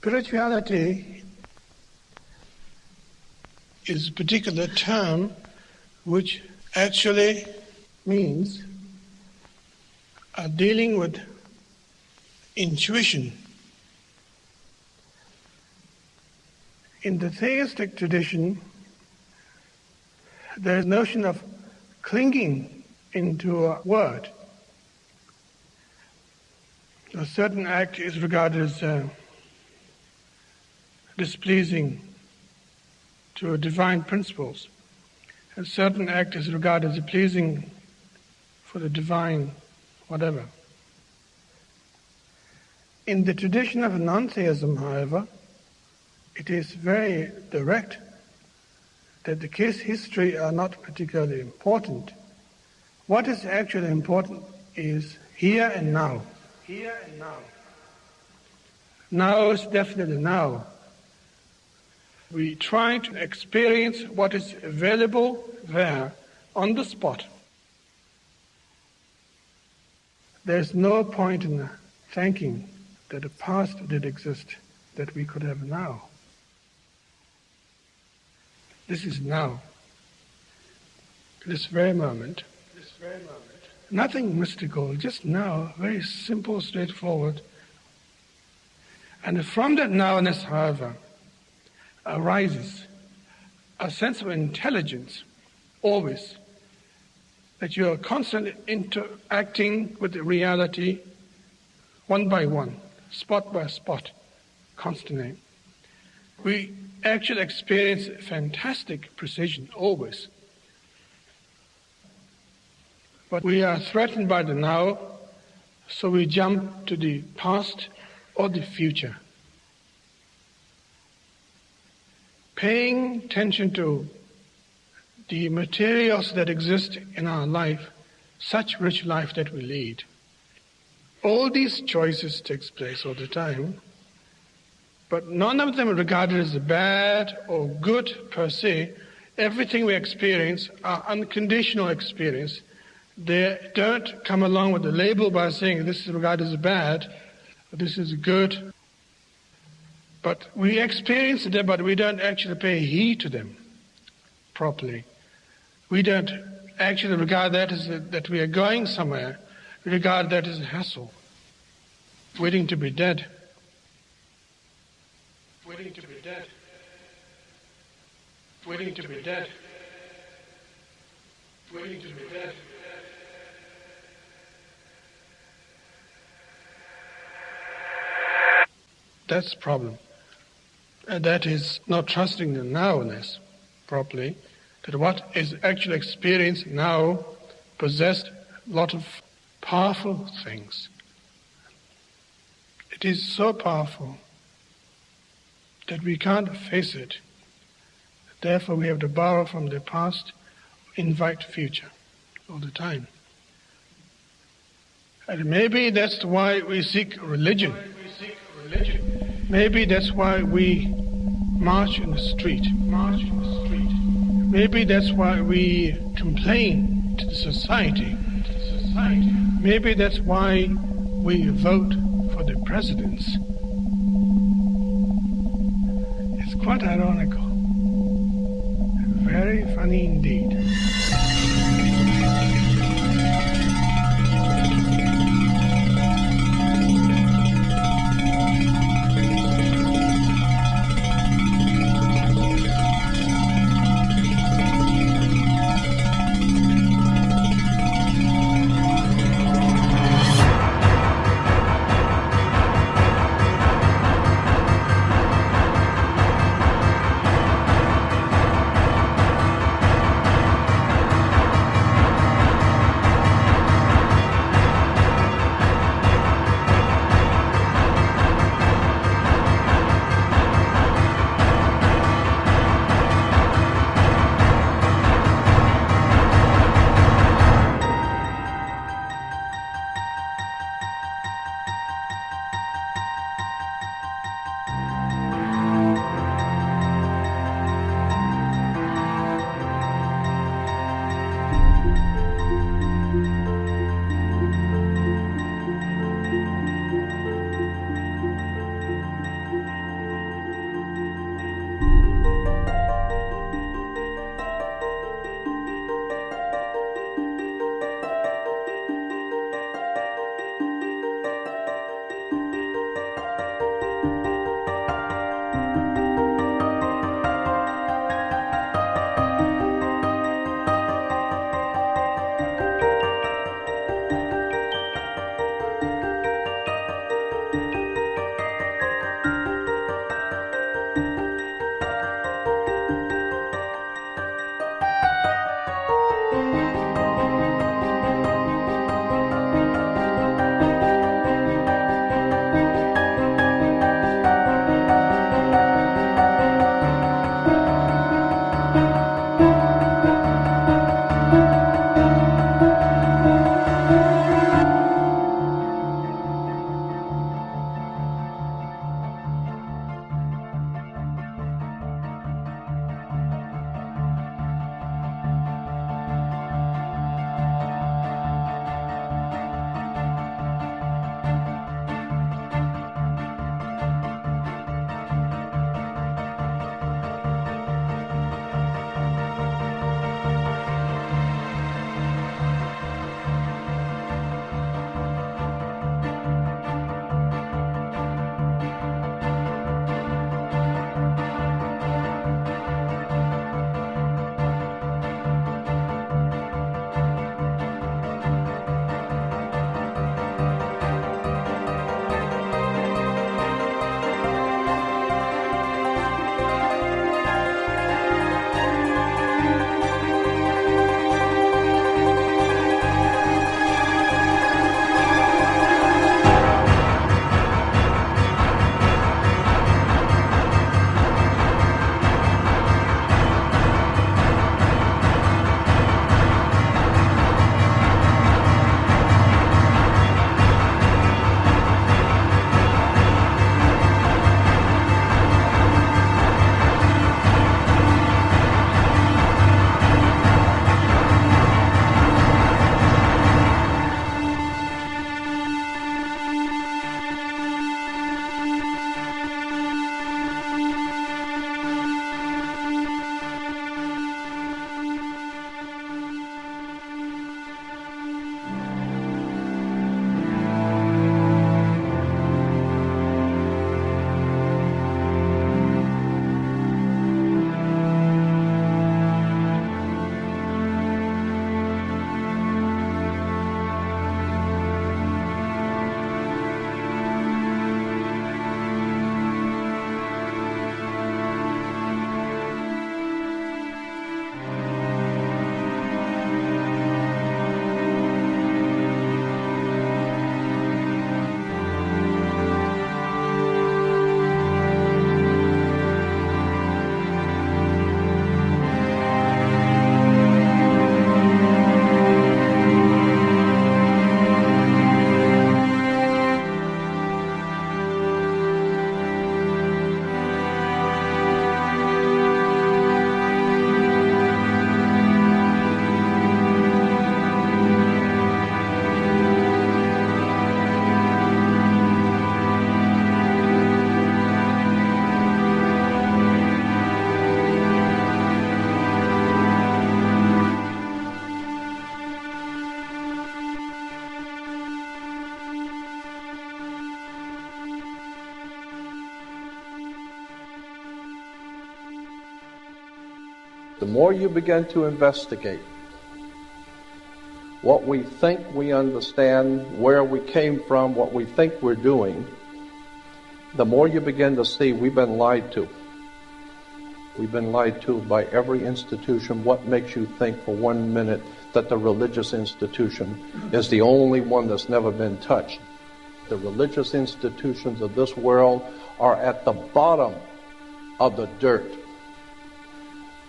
Spirituality is a particular term which actually means dealing with intuition. In the theistic tradition, there is a notion of clinging into a word. A certain act is regarded as displeasing to divine principles. A certain act is regarded as pleasing for the divine whatever. In the tradition of non-theism, however, it is very direct that the case history are not particularly important. What is actually important is here and now. Here and now. Now is definitely now. We try to experience what is available there on the spot. There's no point in thinking that the past did exist that we could have now. This is now. This very moment. Nothing mystical, just now, very simple, straightforward. And from that nowness, however, arises a sense of intelligence, always, that you are constantly interacting with the reality one by one, spot by spot, constantly. We actually experience fantastic precision, always. But we are threatened by the now, so we jump to the past or the future. Paying attention to the materials that exist in our life, such rich life that we lead. All these choices takes place all the time, but none of them are regarded as bad or good per se. Everything we experience are unconditional experience. They don't come along with a label by saying this is regarded as bad, or this is good. But we experience them, but we don't actually pay heed to them properly. We don't actually regard that as that we are going somewhere. We regard that as a hassle, waiting to be dead. Waiting to be dead. Waiting to be dead. Waiting to be dead. That's the problem. And that is not trusting the nowness properly, that what is actually experienced now possessed a lot of powerful things. It is so powerful that we can't face it. Therefore we have to borrow from the past, invite future all the time. And maybe that's why we seek religion. Maybe that's why we march in the street. Maybe that's why we complain to the society. Maybe that's why we vote for the presidents. It's quite ironical. Very funny indeed. the more you begin to investigate what we think we understand, where we came from, what we think we're doing, the more you begin to see we've been lied to. We've been lied to by every institution. What makes you think for 1 minute that the religious institution is the only one that's never been touched? The religious institutions of this world are at the bottom of the dirt.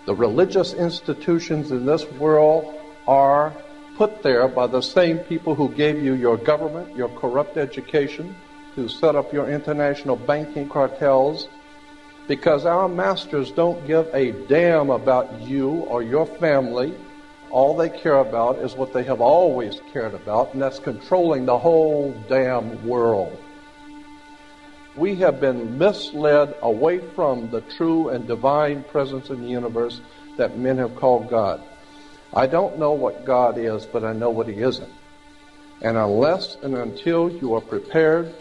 The religious institutions in this world are put there by the same people who gave you your government, your corrupt education, who set up your international banking cartels, because our masters don't give a damn about you or your family. All they care about is what they have always cared about, and that's controlling the whole damn world. We have been misled away from the true and divine presence in the universe that men have called God. I don't know what God is, but I know what He isn't. And unless and until you are prepared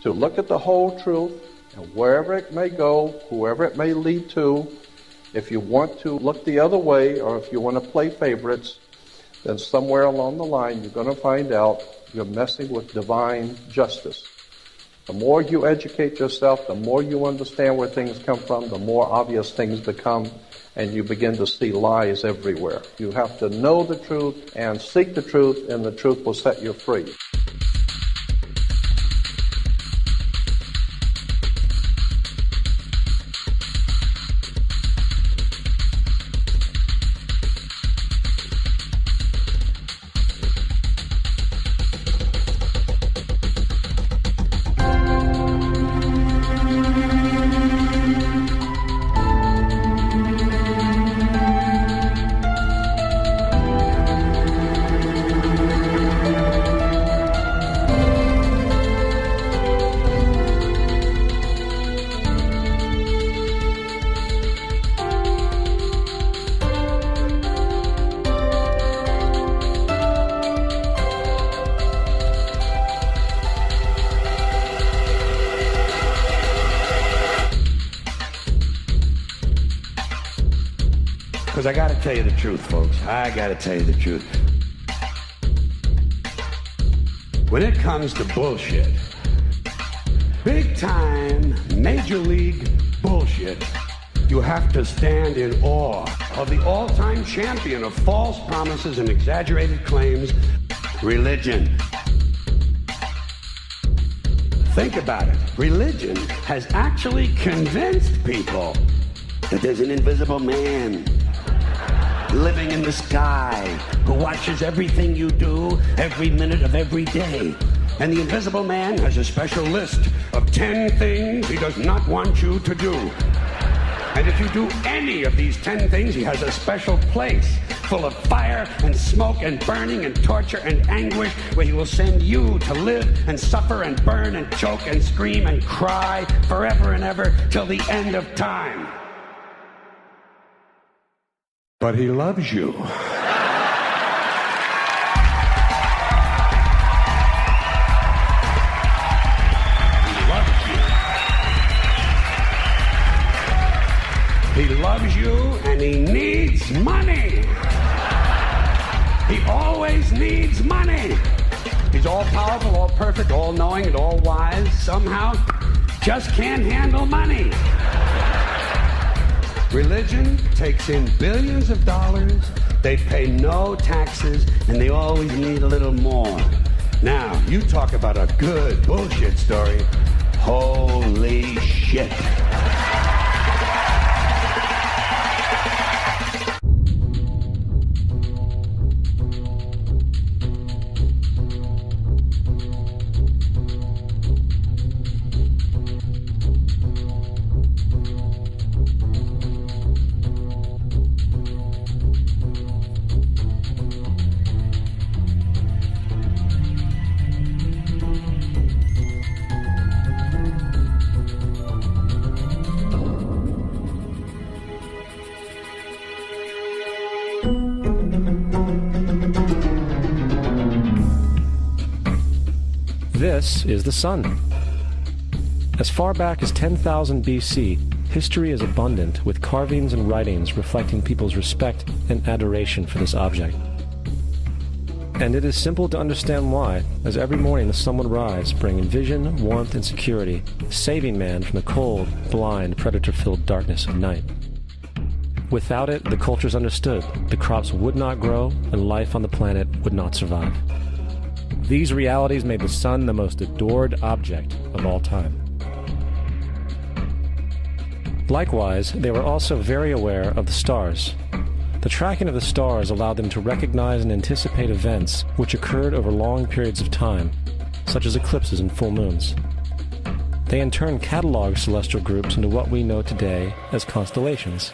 to look at the whole truth, and wherever it may go, whoever it may lead to, if you want to look the other way, or if you want to play favorites, then somewhere along the line you're going to find out you're messing with divine justice. The more you educate yourself, the more you understand where things come from, the more obvious things become, and you begin to see lies everywhere. You have to know the truth and seek the truth, and the truth will set you free. Because I got to tell you the truth, folks. I got to tell you the truth. When it comes to bullshit, big time, major league bullshit, you have to stand in awe of the all-time champion of false promises and exaggerated claims, religion. Think about it. Religion has actually convinced people that there's an invisible man living in the sky who watches everything you do every minute of every day. And the invisible man has a special list of 10 things he does not want you to do. And if you do any of these 10 things, he has a special place full of fire and smoke and burning and torture and anguish where he will send you to live and suffer and burn and choke and scream and cry forever and ever till the end of time. But he loves you. He loves you. He loves you and he needs money. He always needs money. He's all powerful, all perfect, all knowing, and all wise. Somehow just can't handle money. Religion takes in billions of dollars, they pay no taxes, and they always need a little more. Now, you talk about a good bullshit story. Holy shit. This is the sun. As far back as 10,000 BC, history is abundant with carvings and writings reflecting people's respect and adoration for this object. And it is simple to understand why, as every morning the sun would rise, bringing vision, warmth, and security, saving man from the cold, blind, predator-filled darkness of night. Without it, the cultures understood the crops would not grow and life on the planet would not survive. These realities made the sun the most adored object of all time. Likewise, they were also very aware of the stars. The tracking of the stars allowed them to recognize and anticipate events which occurred over long periods of time, such as eclipses and full moons. They in turn cataloged celestial groups into what we know today as constellations.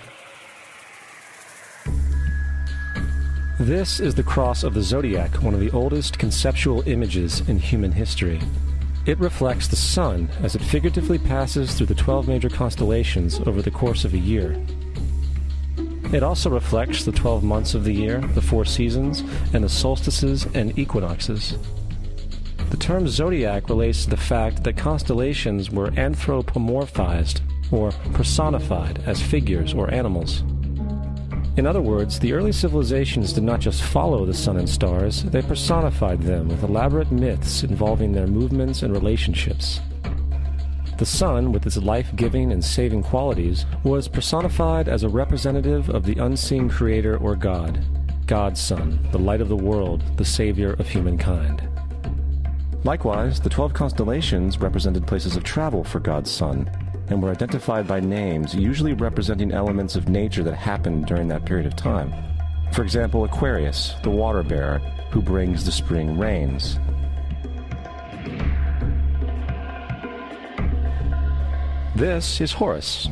This is the cross of the zodiac, one of the oldest conceptual images in human history. It reflects the sun as it figuratively passes through the 12 major constellations over the course of a year. It also reflects the 12 months of the year, the 4 seasons, and the solstices and equinoxes. The term zodiac relates to the fact that constellations were anthropomorphized, or personified, as figures or animals. In other words, the early civilizations did not just follow the sun and stars, they personified them with elaborate myths involving their movements and relationships. The sun, with its life-giving and saving qualities, was personified as a representative of the unseen creator or God, God's Son, the light of the world, the savior of humankind. Likewise, the 12 constellations represented places of travel for God's Son, and were identified by names, usually representing elements of nature that happened during that period of time. For example, Aquarius, the water bearer, who brings the spring rains. This is Horus.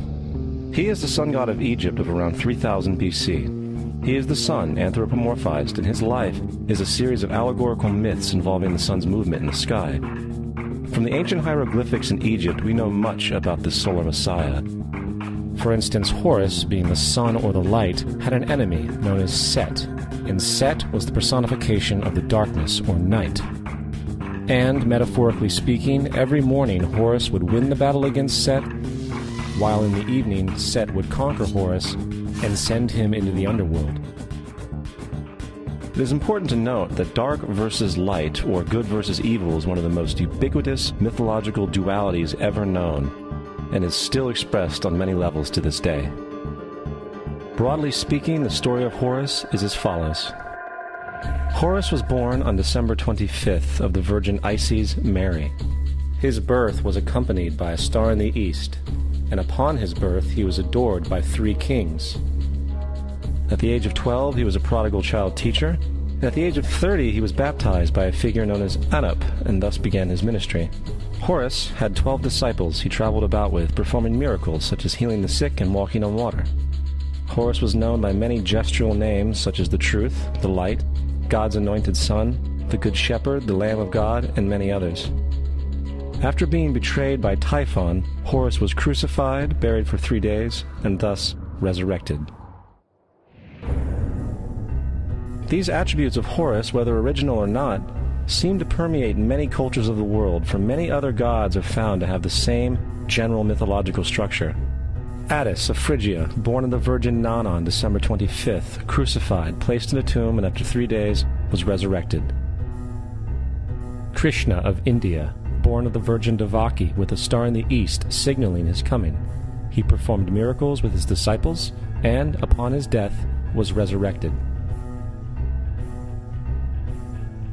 He is the sun god of Egypt of around 3000 BC. He is the sun anthropomorphized, and his life is a series of allegorical myths involving the sun's movement in the sky. From the ancient hieroglyphics in Egypt, we know much about this solar messiah. For instance, Horus, being the sun or the light, had an enemy known as Set, and Set was the personification of the darkness or night. And, metaphorically speaking, every morning Horus would win the battle against Set, while in the evening Set would conquer Horus and send him into the underworld. It is important to note that dark versus light, or good versus evil, is one of the most ubiquitous mythological dualities ever known, and is still expressed on many levels to this day. Broadly speaking, the story of Horus is as follows. Horus was born on December 25th of the Virgin Isis Mary. His birth was accompanied by a star in the east, and upon his birth he was adored by 3 kings. At the age of 12, he was a prodigal child teacher, and at the age of 30, he was baptized by a figure known as Anup, and thus began his ministry. Horus had 12 disciples he traveled about with, performing miracles such as healing the sick and walking on water. Horus was known by many gestural names such as the Truth, the Light, God's Anointed Son, the Good Shepherd, the Lamb of God, and many others. After being betrayed by Typhon, Horus was crucified, buried for 3 days, and thus resurrected. These attributes of Horus, whether original or not, seem to permeate many cultures of the world, for many other gods are found to have the same general mythological structure. Attis of Phrygia, born of the Virgin Nana on December 25th, crucified, placed in a tomb, and after 3 days was resurrected. Krishna of India, born of the Virgin Devaki, with a star in the east signaling his coming. He performed miracles with his disciples, and, upon his death, was resurrected.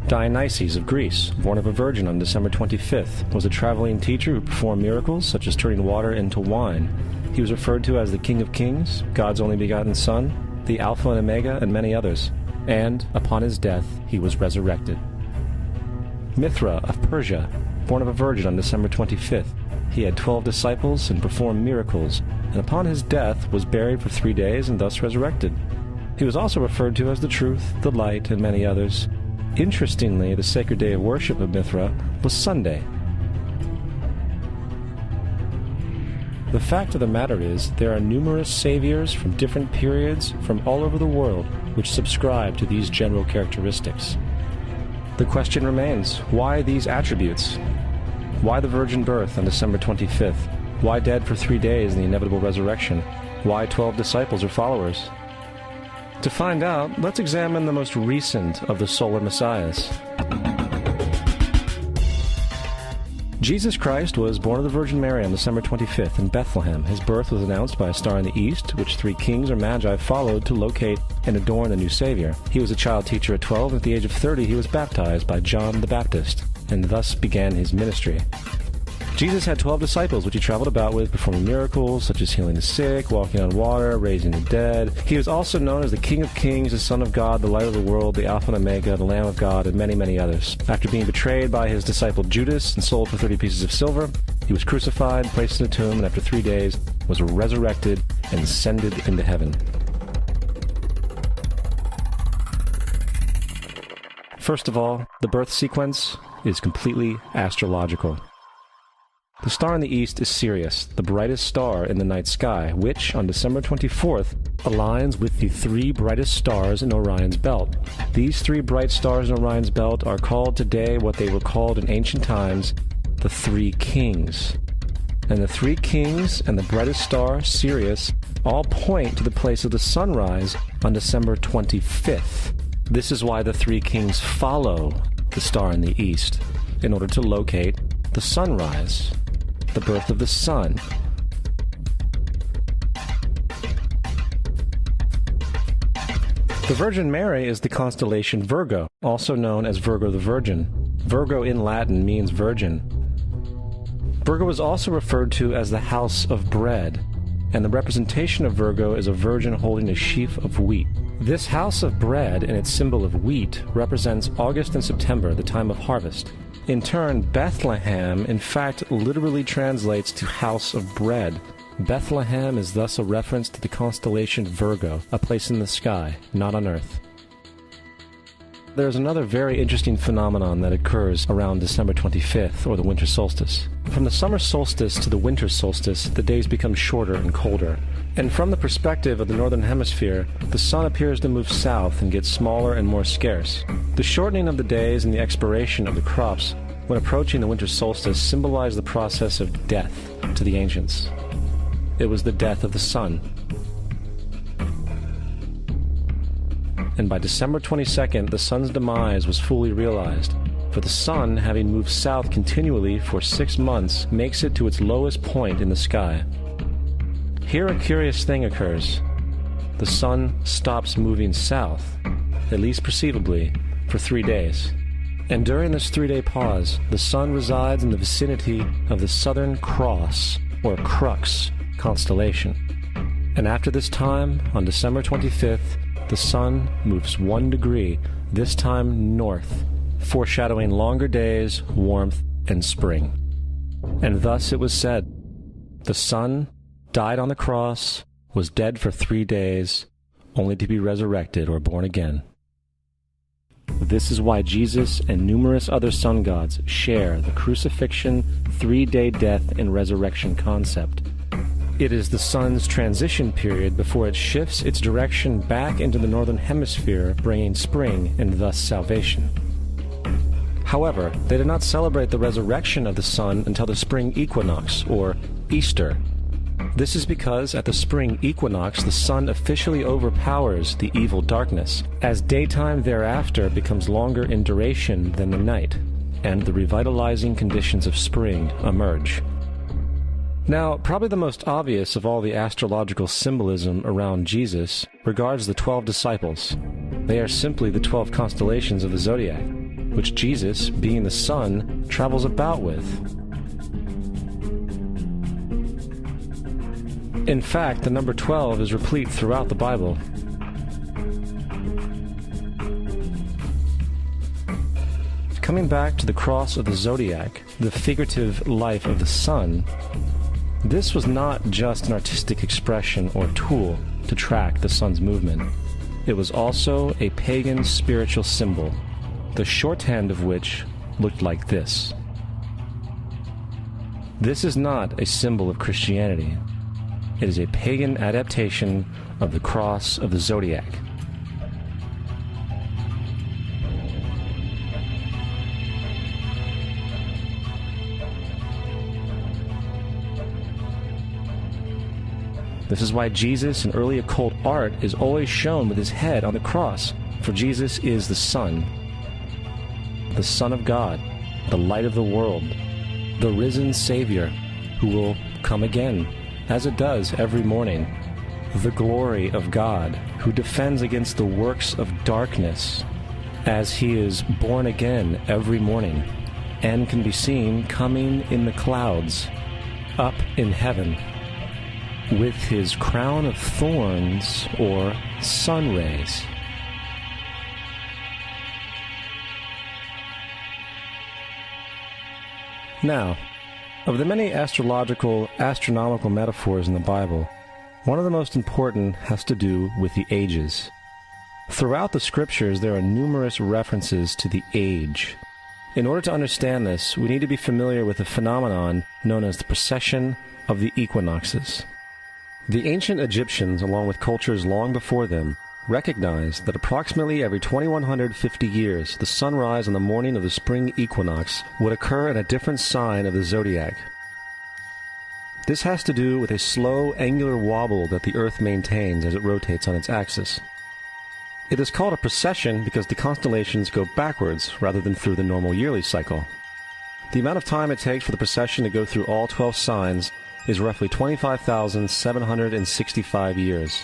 Dionysus of Greece, born of a virgin on December 25th, was a traveling teacher who performed miracles such as turning water into wine. He was referred to as the King of Kings, God's only begotten Son, the Alpha and Omega, and many others. And, upon his death, he was resurrected. Mithra of Persia, born of a virgin on December 25th, he had 12 disciples and performed miracles, and upon his death was buried for 3 days and thus resurrected. He was also referred to as the Truth, the Light, and many others. Interestingly, the sacred day of worship of Mithra was Sunday. The fact of the matter is, there are numerous saviors from different periods from all over the world which subscribe to these general characteristics. The question remains, why these attributes? Why the virgin birth on December 25th? Why dead for 3 days in the inevitable resurrection? Why 12 disciples or followers? To find out, let's examine the most recent of the solar messiahs. Jesus Christ was born of the Virgin Mary on December 25th in Bethlehem. His birth was announced by a star in the east, which 3 kings or magi followed to locate and adorn the new Savior. He was a child teacher at 12, and at the age of 30 he was baptized by John the Baptist, and thus began his ministry. Jesus had 12 disciples, which he traveled about with, performing miracles such as healing the sick, walking on water, raising the dead. He was also known as the King of Kings, the Son of God, the Light of the World, the Alpha and Omega, the Lamb of God, and many, many others. After being betrayed by his disciple Judas and sold for 30 pieces of silver, he was crucified, placed in a tomb, and after 3 days was resurrected and ascended into heaven. First of all, the birth sequence is completely astrological. The star in the east is Sirius, the brightest star in the night sky, which, on December 24th, aligns with the 3 brightest stars in Orion's belt. These 3 bright stars in Orion's belt are called today what they were called in ancient times, the 3 kings. And the 3 kings and the brightest star, Sirius, all point to the place of the sunrise on December 25th. This is why the 3 kings follow the star in the east, in order to locate the sunrise, the birth of the sun. The Virgin Mary is the constellation Virgo, also known as Virgo the Virgin. Virgo in Latin means virgin. Virgo is also referred to as the house of bread, and the representation of Virgo is a virgin holding a sheaf of wheat. This house of bread and its symbol of wheat represents August and September, the time of harvest. In turn, Bethlehem, in fact, literally translates to house of bread. Bethlehem is thus a reference to the constellation Virgo, a place in the sky, not on earth. There's another very interesting phenomenon that occurs around December 25th, or the winter solstice. From the summer solstice to the winter solstice, the days become shorter and colder. And from the perspective of the northern hemisphere, the sun appears to move south and get smaller and more scarce. The shortening of the days and the expiration of the crops when approaching the winter solstice symbolize the process of death to the ancients. It was the death of the sun. And by December 22nd, the sun's demise was fully realized, for the sun, having moved south continually for 6 months, makes it to its lowest point in the sky. Here a curious thing occurs. The sun stops moving south, at least perceivably, for 3 days. And during this 3-day pause, the sun resides in the vicinity of the Southern Cross, or Crux, constellation. And after this time, on December 25th, the sun moves 1 degree, this time north, foreshadowing longer days, warmth, and spring. And thus it was said, the sun died on the cross, was dead for 3 days, only to be resurrected or born again. This is why Jesus and numerous other sun gods share the crucifixion, 3-day death, and resurrection concept. It is the sun's transition period before it shifts its direction back into the northern hemisphere, bringing spring and thus salvation. However, they did not celebrate the resurrection of the sun until the spring equinox, or Easter. This is because at the spring equinox the sun officially overpowers the evil darkness, as daytime thereafter becomes longer in duration than the night, and the revitalizing conditions of spring emerge. Now, probably the most obvious of all the astrological symbolism around Jesus regards the 12 disciples. They are simply the 12 constellations of the zodiac, which Jesus, being the sun, travels about with. In fact, the number 12 is replete throughout the Bible. Coming back to the cross of the zodiac, the figurative life of the sun, this was not just an artistic expression or tool to track the sun's movement. It was also a pagan spiritual symbol, the shorthand of which looked like this. This is not a symbol of Christianity. It is a pagan adaptation of the cross of the zodiac. This is why Jesus in early occult art is always shown with his head on the cross, for Jesus is the Son of God, the light of the world, the risen Savior who will come again, as it does every morning, the glory of God who defends against the works of darkness, as he is born again every morning and can be seen coming in the clouds up in heaven with his crown of thorns or sun rays. Now, of the many astronomical metaphors in the Bible, one of the most important has to do with the ages. Throughout the scriptures, there are numerous references to the age. In order to understand this, we need to be familiar with a phenomenon known as the precession of the equinoxes. The ancient Egyptians, along with cultures long before them, recognized that approximately every 2150 years, the sunrise on the morning of the spring equinox would occur in a different sign of the zodiac. This has to do with a slow, angular wobble that the Earth maintains as it rotates on its axis. It is called a precession because the constellations go backwards rather than through the normal yearly cycle. The amount of time it takes for the precession to go through all 12 signs is roughly 25,765 years.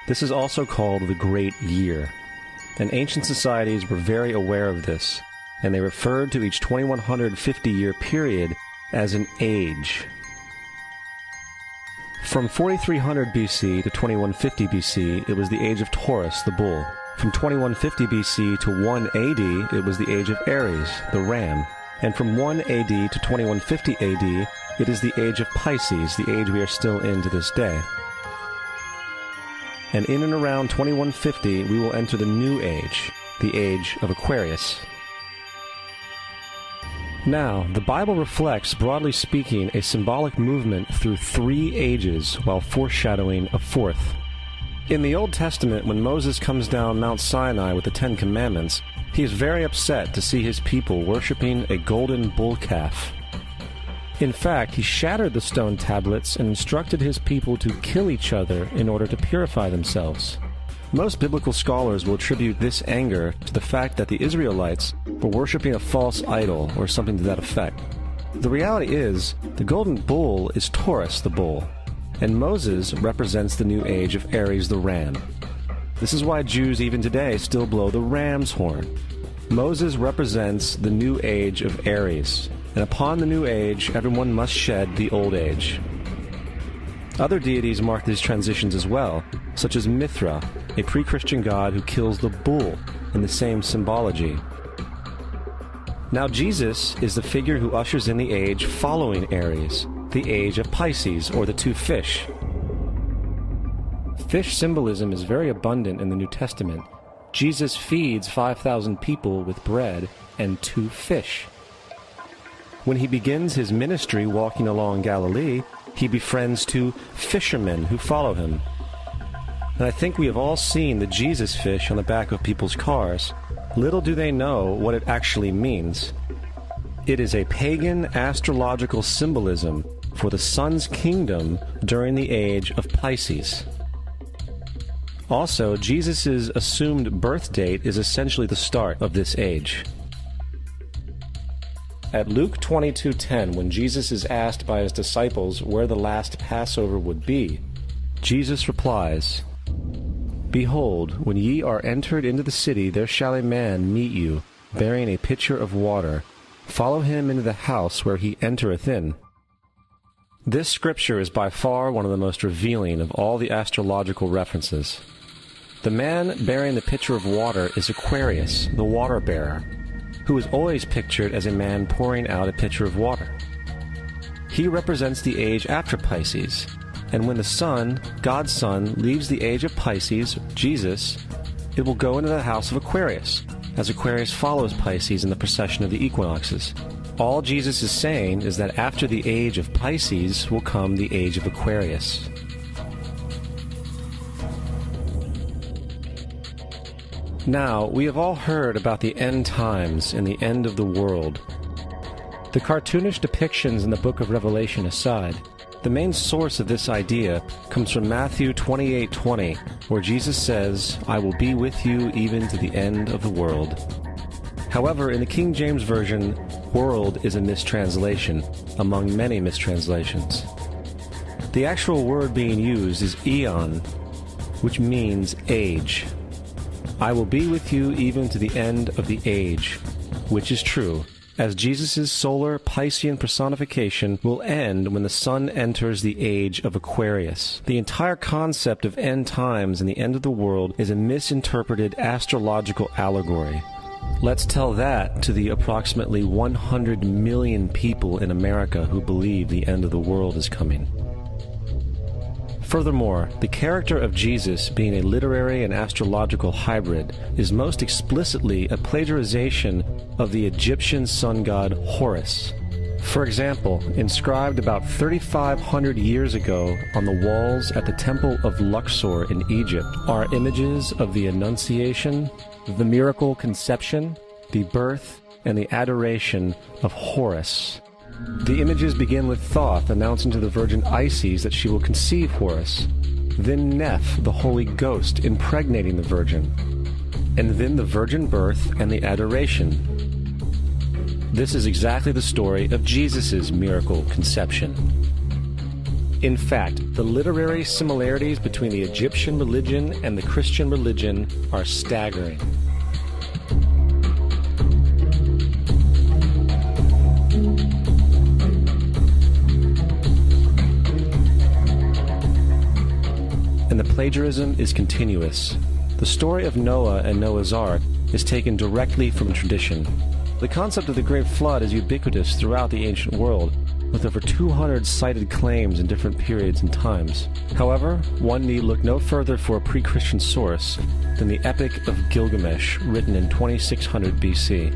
This is also called the Great Year, and ancient societies were very aware of this, and they referred to each 2150-year period as an age. From 4300 BC to 2150 BC, it was the age of Taurus, the bull. From 2150 BC to 1 AD, it was the age of Aries, the ram. And from 1 AD to 2150 AD, it is the age of Pisces, the age we are still in to this day. And in and around 2150, we will enter the new age, the age of Aquarius. Now, the Bible reflects, broadly speaking, a symbolic movement through 3 ages while foreshadowing a 4th. In the Old Testament, when Moses comes down Mount Sinai with the 10 Commandments, he is very upset to see his people worshiping a golden bull calf. In fact, he shattered the stone tablets and instructed his people to kill each other in order to purify themselves. Most biblical scholars will attribute this anger to the fact that the Israelites were worshiping a false idol or something to that effect. The reality is, the golden bull is Taurus the bull, and Moses represents the new age of Aries the ram. This is why Jews even today still blow the ram's horn. Moses represents the new age of Aries, and upon the new age, everyone must shed the old age. Other deities mark these transitions as well, such as Mithra, a pre-Christian god who kills the bull in the same symbology. Now Jesus is the figure who ushers in the age following Aries, the age of Pisces, or the 2 fish. Fish symbolism is very abundant in the New Testament. Jesus feeds 5,000 people with bread and 2 fish. When he begins his ministry walking along Galilee, he befriends 2 fishermen who follow him. And I think we have all seen the Jesus fish on the back of people's cars. Little do they know what it actually means. It is a pagan astrological symbolism for the sun's kingdom during the age of Pisces. Also, Jesus' assumed birth date is essentially the start of this age. At Luke 22:10, when Jesus is asked by his disciples where the last Passover would be, Jesus replies, "Behold, when ye are entered into the city, there shall a man meet you, bearing a pitcher of water. Follow him into the house where he entereth in." This scripture is by far one of the most revealing of all the astrological references. The man bearing the pitcher of water is Aquarius, the water bearer, who is always pictured as a man pouring out a pitcher of water. He represents the age after Pisces, and when the sun, God's Son, leaves the age of Pisces, Jesus, it will go into the house of Aquarius, as Aquarius follows Pisces in the precession of the equinoxes. All Jesus is saying is that after the age of Pisces will come the age of Aquarius. Now, we have all heard about the end times and the end of the world. The cartoonish depictions in the book of Revelation aside, The main source of this idea comes from Matthew 28:20, where Jesus says, "I will be with you even to the end of the world." However, in the King James Version, world is a mistranslation, among many mistranslations. The actual word being used is eon, which means age. I will be with you even to the end of the age, which is true, as Jesus' solar Piscean personification will end when the sun enters the age of Aquarius. The entire concept of end times and the end of the world is a misinterpreted astrological allegory. Let's tell that to the approximately 100 million people in America who believe the end of the world is coming. Furthermore, the character of Jesus being a literary and astrological hybrid is most explicitly a plagiarization of the Egyptian sun god Horus. For example, inscribed about 3,500 years ago on the walls at the Temple of Luxor in Egypt are images of the Annunciation, the miracle conception, the birth, and the adoration of Horus. The images begin with Thoth announcing to the Virgin Isis that she will conceive Horus, then Neph, the Holy Ghost, impregnating the Virgin, and then the virgin birth and the adoration. This is exactly the story of Jesus' miracle conception. In fact, the literary similarities between the Egyptian religion and the Christian religion are staggering. And the plagiarism is continuous. The story of Noah and Noah's Ark is taken directly from tradition. The concept of the Great Flood is ubiquitous throughout the ancient world, with over 200 cited claims in different periods and times. However, one need look no further for a pre-Christian source than the Epic of Gilgamesh, written in 2600 BC.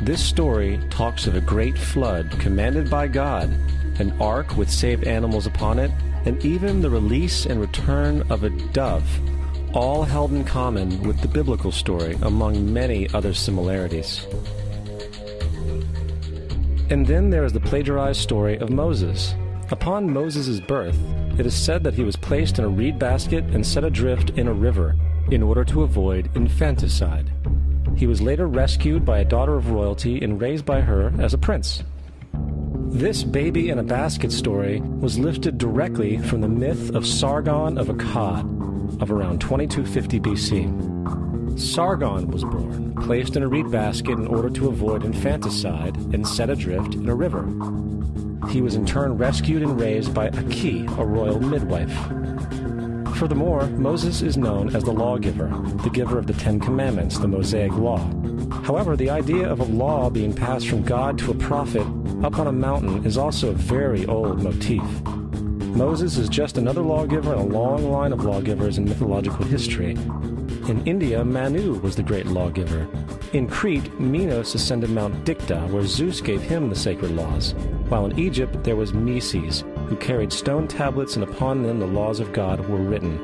This story talks of a great flood commanded by God, an ark with saved animals upon it, and even the release and return of a dove, all held in common with the biblical story, among many other similarities. And then there is the plagiarized story of Moses. Upon Moses' birth, it is said that he was placed in a reed basket and set adrift in a river in order to avoid infanticide. He was later rescued by a daughter of royalty and raised by her as a prince. This baby in a basket story was lifted directly from the myth of Sargon of Akkad of around 2250 BC. Sargon was born, placed in a reed basket in order to avoid infanticide, and set adrift in a river. He was in turn rescued and raised by Aki, a royal midwife. Furthermore, Moses is known as the lawgiver, the giver of the Ten Commandments, the Mosaic Law. However, the idea of a law being passed from God to a prophet up on a mountain is also a very old motif. Moses is just another lawgiver in a long line of lawgivers in mythological history. In India, Manu was the great lawgiver. In Crete, Minos ascended Mount Dicta, where Zeus gave him the sacred laws, while in Egypt there was Meses, who carried stone tablets and upon them the laws of God were written.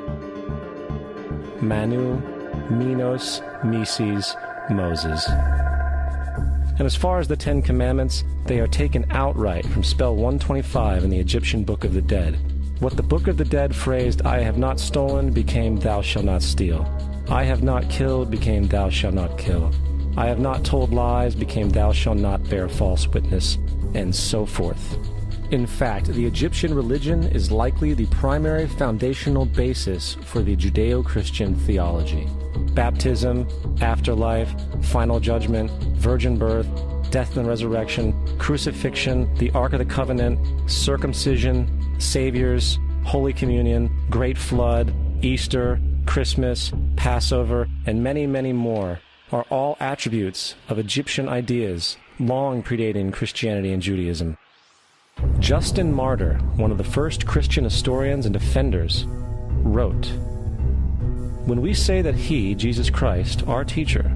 Manu, Minos, Meses, Moses. And as far as the Ten Commandments, they are taken outright from spell 125 in the Egyptian Book of the Dead. What the Book of the Dead phrased, "I have not stolen," became "thou shalt not steal." "I have not killed," became "thou shalt not kill." "I have not told lies," became "thou shalt not bear false witness," and so forth. In fact, the Egyptian religion is likely the primary foundational basis for the Judeo-Christian theology. Baptism, afterlife, final judgment, virgin birth, death and resurrection, crucifixion, the Ark of the Covenant, circumcision, saviors, Holy Communion, Great Flood, Easter, Christmas, Passover, and many, many more are all attributes of Egyptian ideas long predating Christianity and Judaism. Justin Martyr, one of the first Christian historians and defenders, wrote, "When we say that he, Jesus Christ, our teacher,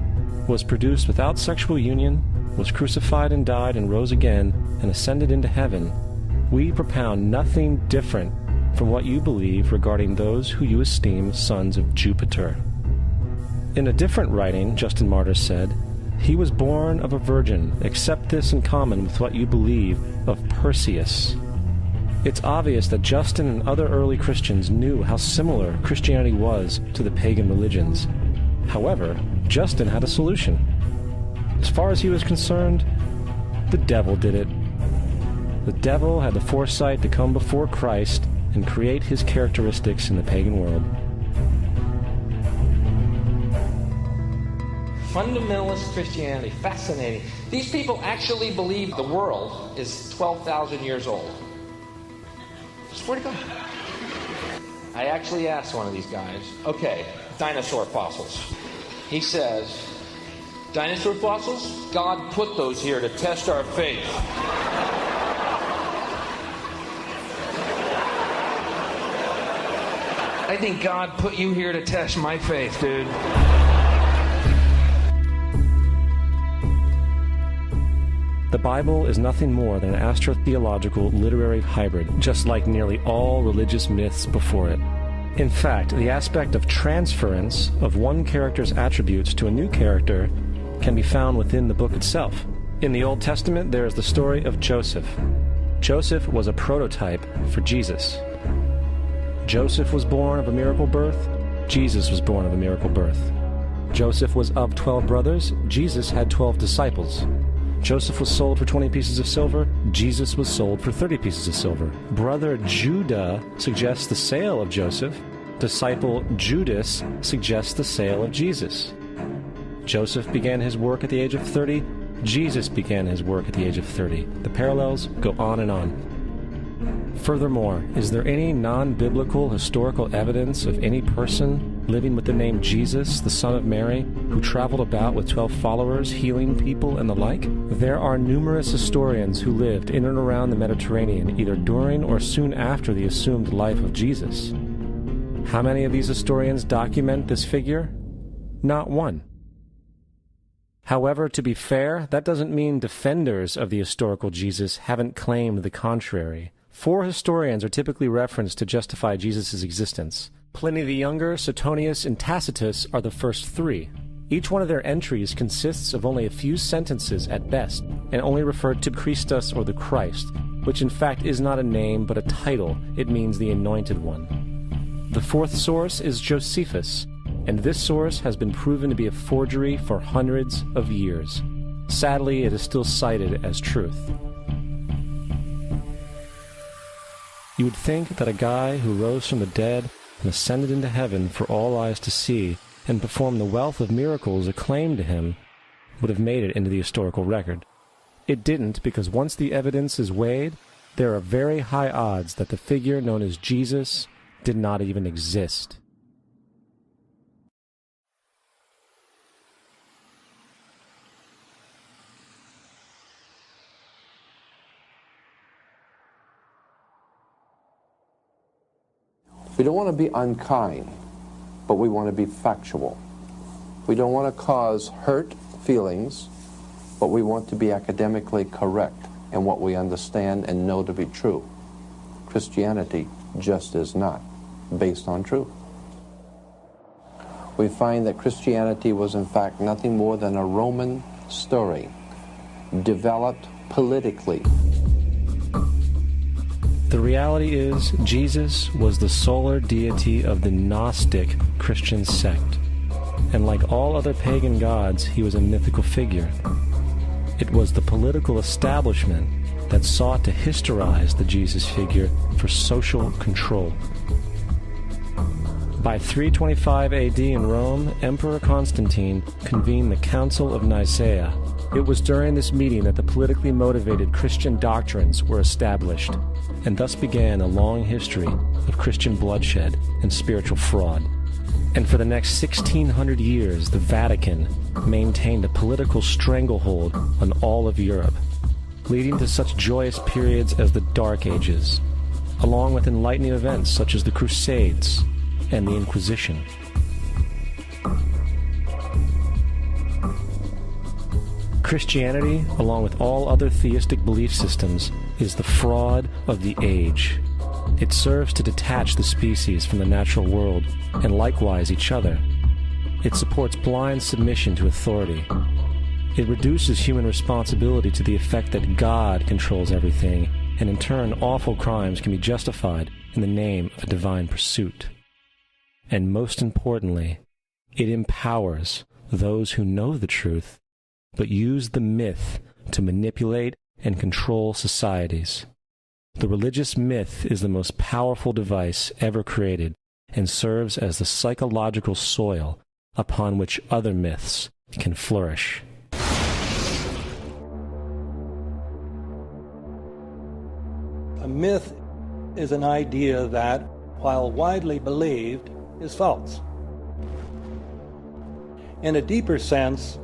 was produced without sexual union, was crucified and died and rose again and ascended into heaven, we propound nothing different from what you believe regarding those who you esteem sons of Jupiter." In a different writing, Justin Martyr said, "He was born of a virgin, except this in common with what you believe of Perseus." It's obvious that Justin and other early Christians knew how similar Christianity was to the pagan religions. However, Justin had a solution. As far as he was concerned, the devil did it. The devil had the foresight to come before Christ and create his characteristics in the pagan world. Fundamentalist Christianity, fascinating. These people actually believe the world is 12,000 years old. Swear to God. I actually asked one of these guys, okay, dinosaur fossils. He says, dinosaur fossils? God put those here to test our faith. I think God put you here to test my faith, dude. The Bible is nothing more than an astrotheological literary hybrid, just like nearly all religious myths before it. In fact, the aspect of transference of one character's attributes to a new character can be found within the book itself. In the Old Testament, there is the story of Joseph. Joseph was a prototype for Jesus. Joseph was born of a miracle birth. Jesus was born of a miracle birth. Joseph was of 12 brothers. Jesus had 12 disciples. Joseph was sold for 20 pieces of silver. Jesus was sold for 30 pieces of silver. Brother Judah suggests the sale of Joseph. Disciple Judas suggests the sale of Jesus. Joseph began his work at the age of 30. Jesus began his work at the age of 30. The parallels go on and on. Furthermore, is there any non-biblical historical evidence of any person living with the name Jesus, the son of Mary, who traveled about with 12 followers, healing people and the like? There are numerous historians who lived in and around the Mediterranean, either during or soon after the assumed life of Jesus. How many of these historians document this figure? Not one. However, to be fair, that doesn't mean defenders of the historical Jesus haven't claimed the contrary. 4 historians are typically referenced to justify Jesus' existence. Pliny the Younger, Suetonius, and Tacitus are the first 3. Each one of their entries consists of only a few sentences at best, and only referred to Christus or the Christ, which in fact is not a name but a title. It means the Anointed One. The 4th source is Josephus, and this source has been proven to be a forgery for hundreds of years. Sadly, it is still cited as truth. You would think that a guy who rose from the dead and ascended into heaven for all eyes to see and performed the wealth of miracles acclaimed to him would have made it into the historical record. It didn't, because once the evidence is weighed, there are very high odds that the figure known as Jesus did not even exist. We don't want to be unkind, but we want to be factual. We don't want to cause hurt feelings, but we want to be academically correct in what we understand and know to be true. Christianity just is not based on truth. We find that Christianity was in fact nothing more than a Roman story, developed politically. The reality is, Jesus was the solar deity of the Gnostic Christian sect, and like all other pagan gods, he was a mythical figure. It was the political establishment that sought to historize the Jesus figure for social control. By 325 AD in Rome, Emperor Constantine convened the Council of Nicaea. It was during this meeting that the politically motivated Christian doctrines were established, and thus began a long history of Christian bloodshed and spiritual fraud. And for the next 1600 years, the Vatican maintained a political stranglehold on all of Europe, leading to such joyous periods as the Dark Ages, along with enlightening events such as the Crusades and the Inquisition. Christianity, along with all other theistic belief systems, is the fraud of the age. It serves to detach the species from the natural world, and likewise each other. It supports blind submission to authority. It reduces human responsibility to the effect that God controls everything, and in turn awful crimes can be justified in the name of a divine pursuit. And most importantly, it empowers those who know the truth, but use the myth to manipulate and control societies. The religious myth is the most powerful device ever created and serves as the psychological soil upon which other myths can flourish. A myth is an idea that, while widely believed, is false. In a deeper sense,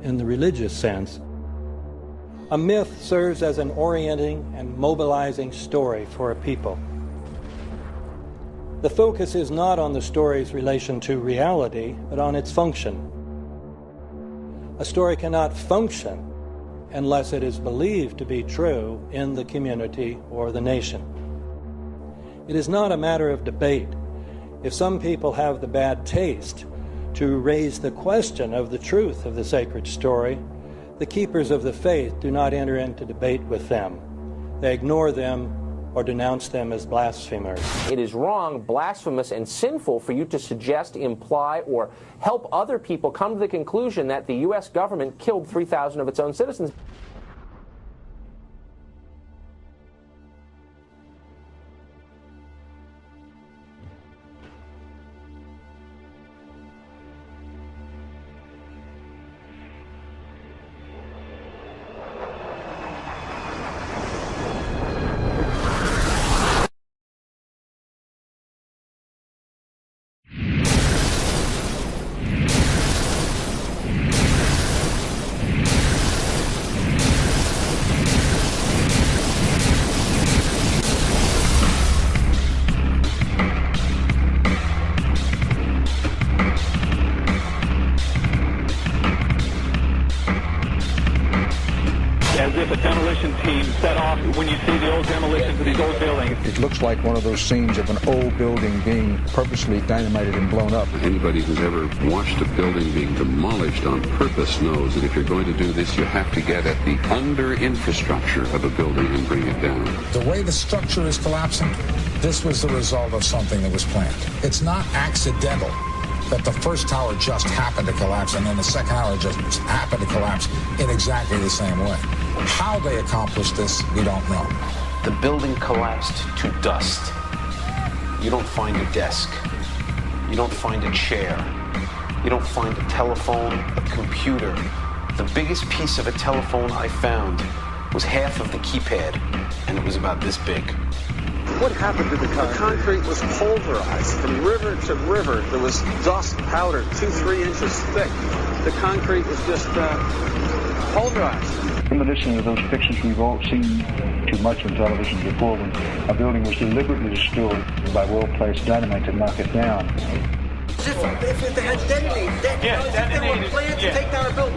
in the religious sense, a myth serves as an orienting and mobilizing story for a people. The focus is not on the story's relation to reality, but on its function. A story cannot function unless it is believed to be true in the community or the nation. It is not a matter of debate. If some people have the bad taste to raise the question of the truth of the sacred story, the keepers of the faith do not enter into debate with them. They ignore them or denounce them as blasphemers. It is wrong, blasphemous, and sinful for you to suggest, imply, or help other people come to the conclusion that the U.S. government killed 3,000 of its own citizens. When you see the old demolitions of these old buildings. It looks like one of those scenes of an old building being purposely dynamited and blown up. Anybody who's ever watched a building being demolished on purpose knows that if you're going to do this, you have to get at the under-infrastructure of a building and bring it down. The way the structure is collapsing, this was the result of something that was planned. It's not accidental that the first tower just happened to collapse and then the second tower just happened to collapse in exactly the same way. How they accomplished this, we don't know. The building collapsed to dust. You don't find a desk. You don't find a chair. You don't find a telephone, a computer. The biggest piece of a telephone I found was half of the keypad, and it was about this big. What happened to the concrete? The concrete was pulverized from river to river. There was dust powder 2-3 inches thick. The concrete was just pulverized. In addition to those pictures we've all seen too much on television before, when a building was deliberately destroyed by well-placed dynamite to knock it down. If they had detonated, they were planned to take down a building.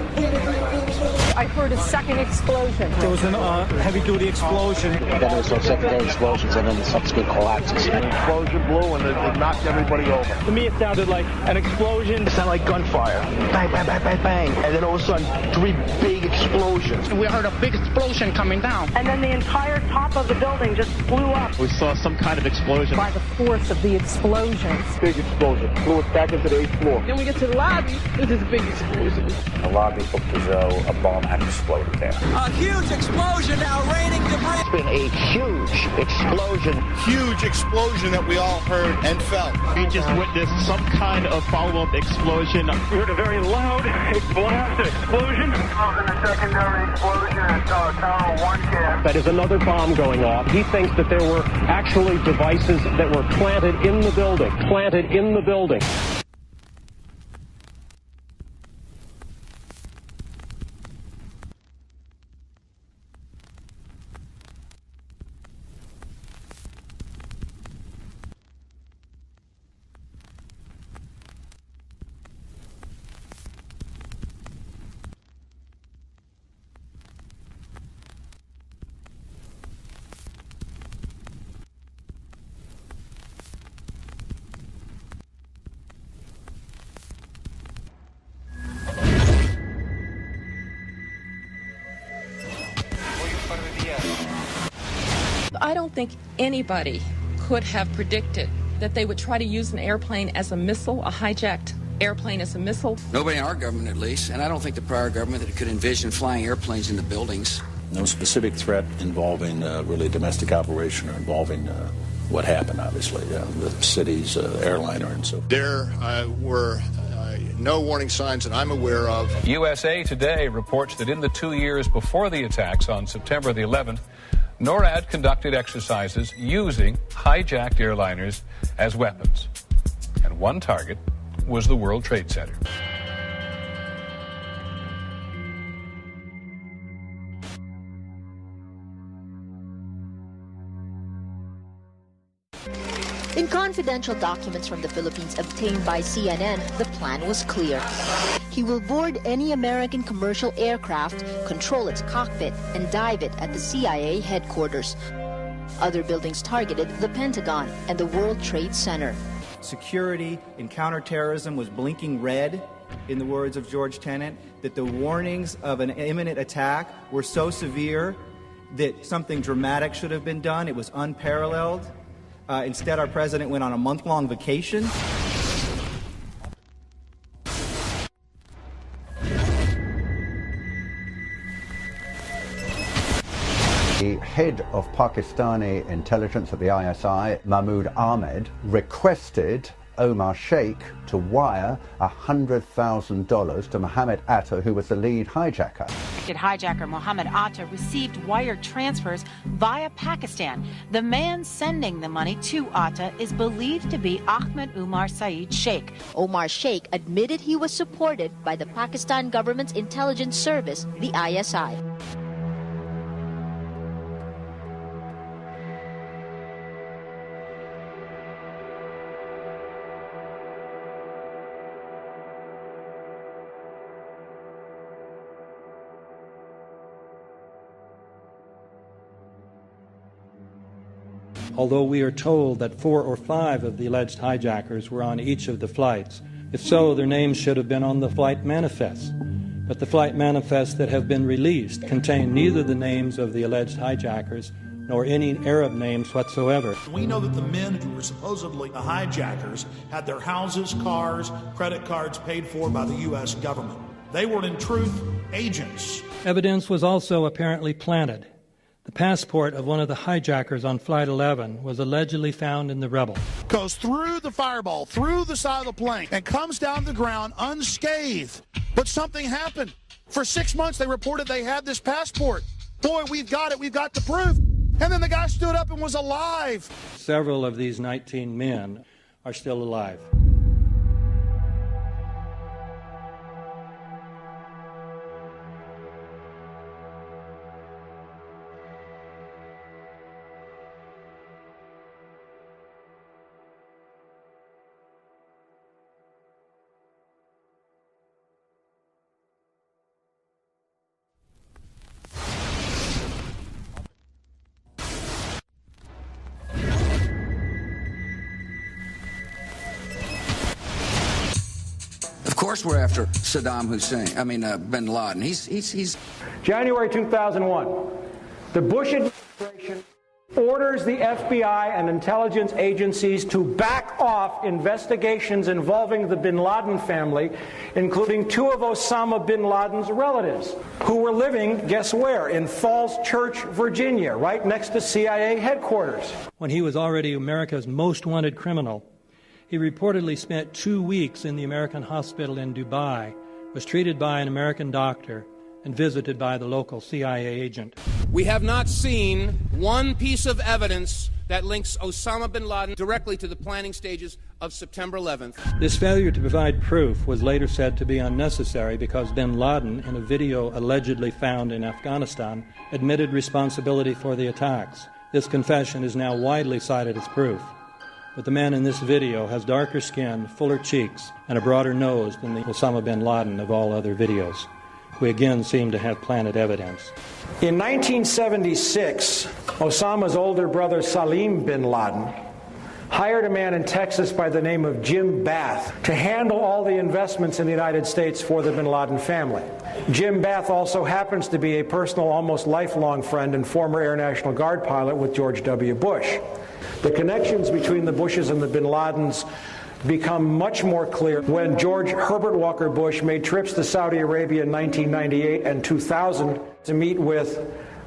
I heard a second explosion. There was a heavy-duty explosion. Then there was some secondary explosions and then the subsequent collapses. An explosion blew and it knocked everybody over. To me, it sounded like an explosion. It sounded like gunfire. Bang, bang, bang, bang, bang. And then all of a sudden, 3 big explosions. We heard a big explosion coming down. And then the entire top of the building just blew up. We saw some kind of explosion. By the force of the explosions. Big explosion. Blew us back into the 8th floor. Then we get to the lobby. This is a big explosion. The lobby looked as though a bomb had exploded there. A huge explosion now raining debris. It's been a huge explosion. Huge explosion that we all heard and felt. We just witnessed some kind of follow-up explosion. We heard a very loud explosion. A secondary explosion at Tower 1 camp. That is another bomb going off. He thinks that there were actually devices that were planted in the building. I don't think anybody could have predicted that they would try to use an airplane as a missile, a hijacked airplane as a missile. Nobody in our government, at least, and I don't think the prior government that could envision flying airplanes into buildings. No specific threat involving really domestic operation or involving what happened, obviously, the city's airliner and so forth. There were no warning signs that I'm aware of. USA Today reports that in the 2 years before the attacks on September the 11th, NORAD conducted exercises using hijacked airliners as weapons. And one target was the World Trade Center. In confidential documents from the Philippines obtained by CNN, the plan was clear. He will board any American commercial aircraft, control its cockpit, and dive it at the CIA headquarters. Other buildings targeted the Pentagon and the World Trade Center. Security in counterterrorism was blinking red, in the words of George Tenet, that the warnings of an imminent attack were so severe that something dramatic should have been done. It was unparalleled. Instead, our president went on a month-long vacation. The head of Pakistani intelligence at the ISI, Mahmoud Ahmed, requested Omar Sheikh to wire $100,000 to Mohammed Atta, who was the lead hijacker. Hijacker Mohammed Atta received wire transfers via Pakistan. The man sending the money to Atta is believed to be Ahmed Umar Saeed Sheikh. Omar Sheikh admitted he was supported by the Pakistan government's intelligence service, the ISI. Although we are told that 4 or 5 of the alleged hijackers were on each of the flights. If so, their names should have been on the flight manifests. But the flight manifests that have been released contain neither the names of the alleged hijackers nor any Arab names whatsoever. We know that the men who were supposedly the hijackers had their houses, cars, credit cards paid for by the U.S. government. They were, in truth, agents. Evidence was also apparently planted. The passport of one of the hijackers on Flight 11 was allegedly found in the rubble. Goes through the fireball, through the side of the plane, and comes down the ground unscathed. But something happened. For 6 months, they reported they had this passport. Boy, we've got it. We've got the proof. And then the guy stood up and was alive. Several of these 19 men are still alive. Of course we're after Saddam Hussein, bin Laden. He's... January 2001, the Bush administration orders the FBI and intelligence agencies to back off investigations involving the bin Laden family, including 2 of Osama bin Laden's relatives, who were living, guess where, in Falls Church, Virginia, right next to CIA headquarters. When he was already America's most wanted criminal, he reportedly spent 2 weeks in the American hospital in Dubai, was treated by an American doctor, and visited by the local CIA agent. We have not seen one piece of evidence that links Osama bin Laden directly to the planning stages of September 11th. This failure to provide proof was later said to be unnecessary because bin Laden, in a video allegedly found in Afghanistan, admitted responsibility for the attacks. This confession is now widely cited as proof. But the man in this video has darker skin, fuller cheeks, and a broader nose than the Osama bin Laden of all other videos. We again seem to have planted evidence. In 1976, Osama's older brother Salim bin Laden hired a man in Texas by the name of Jim Bath to handle all the investments in the United States for the bin Laden family. Jim Bath also happens to be a personal, almost lifelong friend and former Air National Guard pilot with George W. Bush. The connections between the Bushes and the bin Ladens become much more clear when George Herbert Walker Bush made trips to Saudi Arabia in 1998 and 2000 to meet with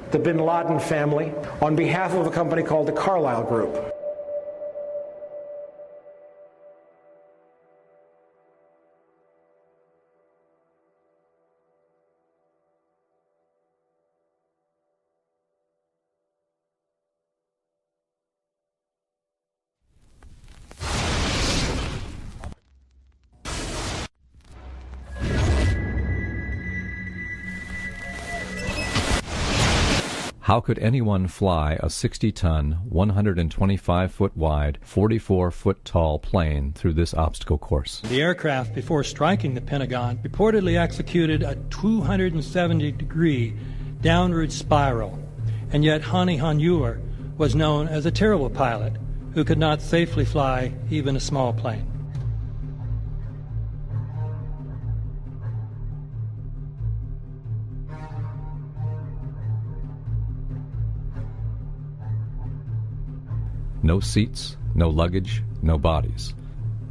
the bin Laden family on behalf of a company called the Carlyle Group. How could anyone fly a 60-ton, 125-foot-wide, 44-foot-tall plane through this obstacle course? The aircraft, before striking the Pentagon, reportedly executed a 270-degree downward spiral, and yet Hani Hanjour was known as a terrible pilot who could not safely fly even a small plane. No seats, no luggage, no bodies.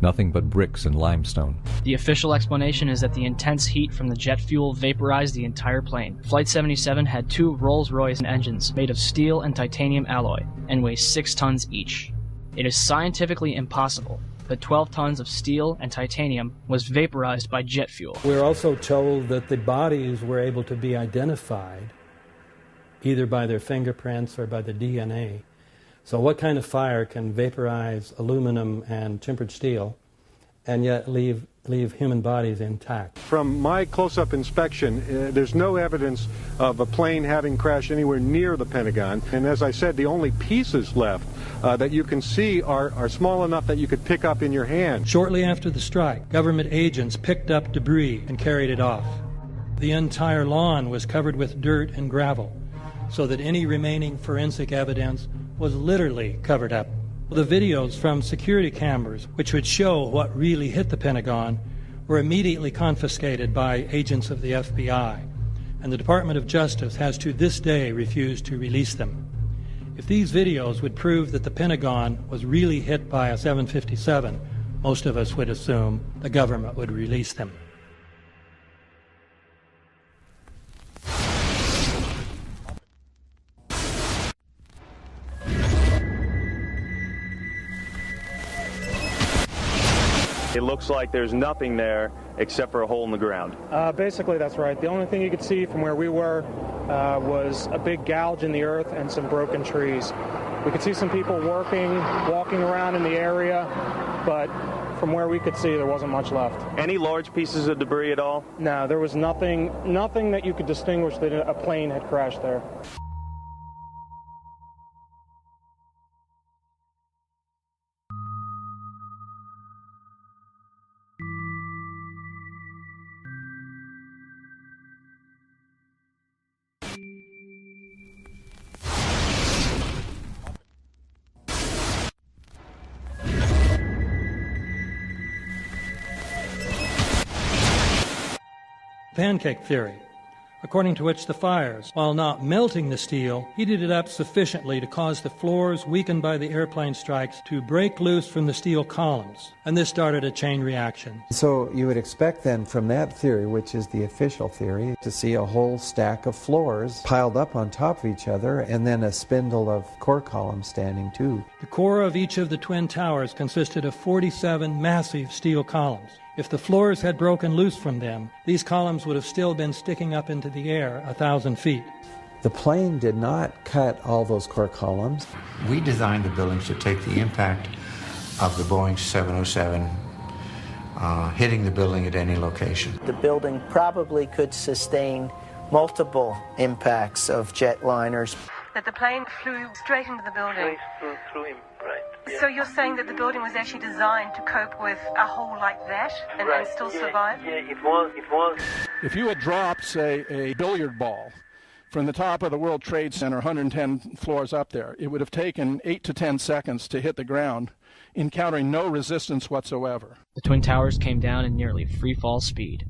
Nothing but bricks and limestone. The official explanation is that the intense heat from the jet fuel vaporized the entire plane. Flight 77 had 2 Rolls-Royce engines made of steel and titanium alloy and weigh 6 tons each. It is scientifically impossible that 12 tons of steel and titanium was vaporized by jet fuel. We're also told that the bodies were able to be identified either by their fingerprints or by the DNA. So what kind of fire can vaporize aluminum and tempered steel and yet leave human bodies intact? From my close-up inspection, there's no evidence of a plane having crashed anywhere near the Pentagon. And as I said, the only pieces left that you can see are small enough that you could pick up in your hand. Shortly after the strike, government agents picked up debris and carried it off. The entire lawn was covered with dirt and gravel, so that any remaining forensic evidence was literally covered up. The videos from security cameras, which would show what really hit the Pentagon, were immediately confiscated by agents of the FBI, and the Department of Justice has to this day refused to release them. If these videos would prove that the Pentagon was really hit by a 757, most of us would assume the government would release them. It looks like there's nothing there except for a hole in the ground. Basically, that's right. The only thing you could see from where we were was a big gouge in the earth and some broken trees. We could see some people walking around in the area, but from where we could see, there wasn't much left. Any large pieces of debris at all? No, there was nothing that you could distinguish that a plane had crashed there. Pancake theory, according to which the fires, while not melting the steel, heated it up sufficiently to cause the floors weakened by the airplane strikes to break loose from the steel columns, and this started a chain reaction. So you would expect then from that theory, which is the official theory, to see a whole stack of floors piled up on top of each other and then a spindle of core columns standing too. The core of each of the twin towers consisted of 47 massive steel columns. If the floors had broken loose from them, these columns would have still been sticking up into the air 1,000 feet. The plane did not cut all those core columns. We designed the buildings to take the impact of the Boeing 707 hitting the building at any location. The building probably could sustain multiple impacts of jetliners. That the plane flew straight into the building. Through him, right. Yeah. So you're saying that the building was actually designed to cope with a hole like that and still survive? Yeah, it was. If you had dropped, say, a billiard ball From the top of the World Trade Center, 110 floors up there, it would have taken 8 to 10 seconds to hit the ground, encountering no resistance whatsoever. The Twin Towers came down in nearly free-fall speed.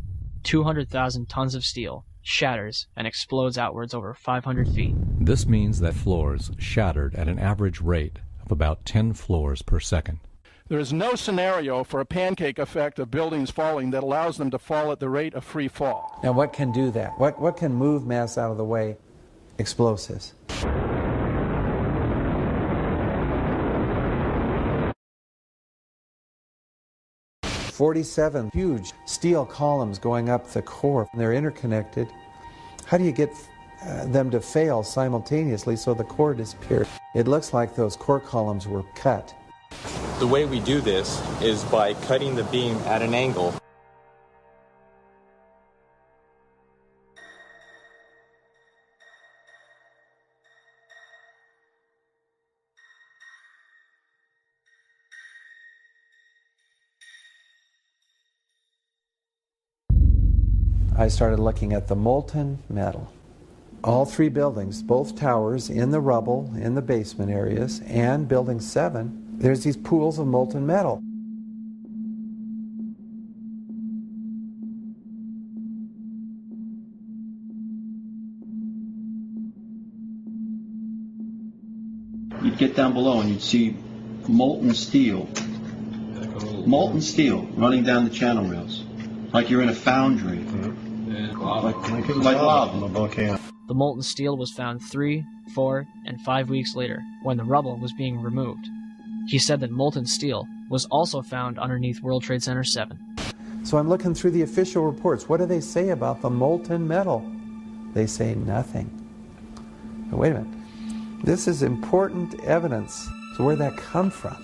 200,000 tons of steel shatters and explodes outwards over 500 feet. This means that floors shattered at an average rate of about 10 floors per second. There is no scenario for a pancake effect of buildings falling that allows them to fall at the rate of free fall. Now what can do that? What can move mass out of the way? Explosives. "47 huge steel columns going up the core. They're interconnected. How do you get them to fail simultaneously so the core disappears? It looks like those core columns were cut. The way we do this is by cutting the beam at an angle. I started looking at the molten metal. All three buildings, both towers in the rubble, in the basement areas, and Building 7, there's these pools of molten metal. You'd get down below and you'd see molten steel running down the channel rails, like you're in a foundry. Like lava. The molten steel was found 3, 4, and 5 weeks later, when the rubble was being removed. He said that molten steel was also found underneath World Trade Center 7. So I'm looking through the official reports. What do they say about the molten metal? They say nothing. Now, wait a minute. This is important evidence. So where'd that come from?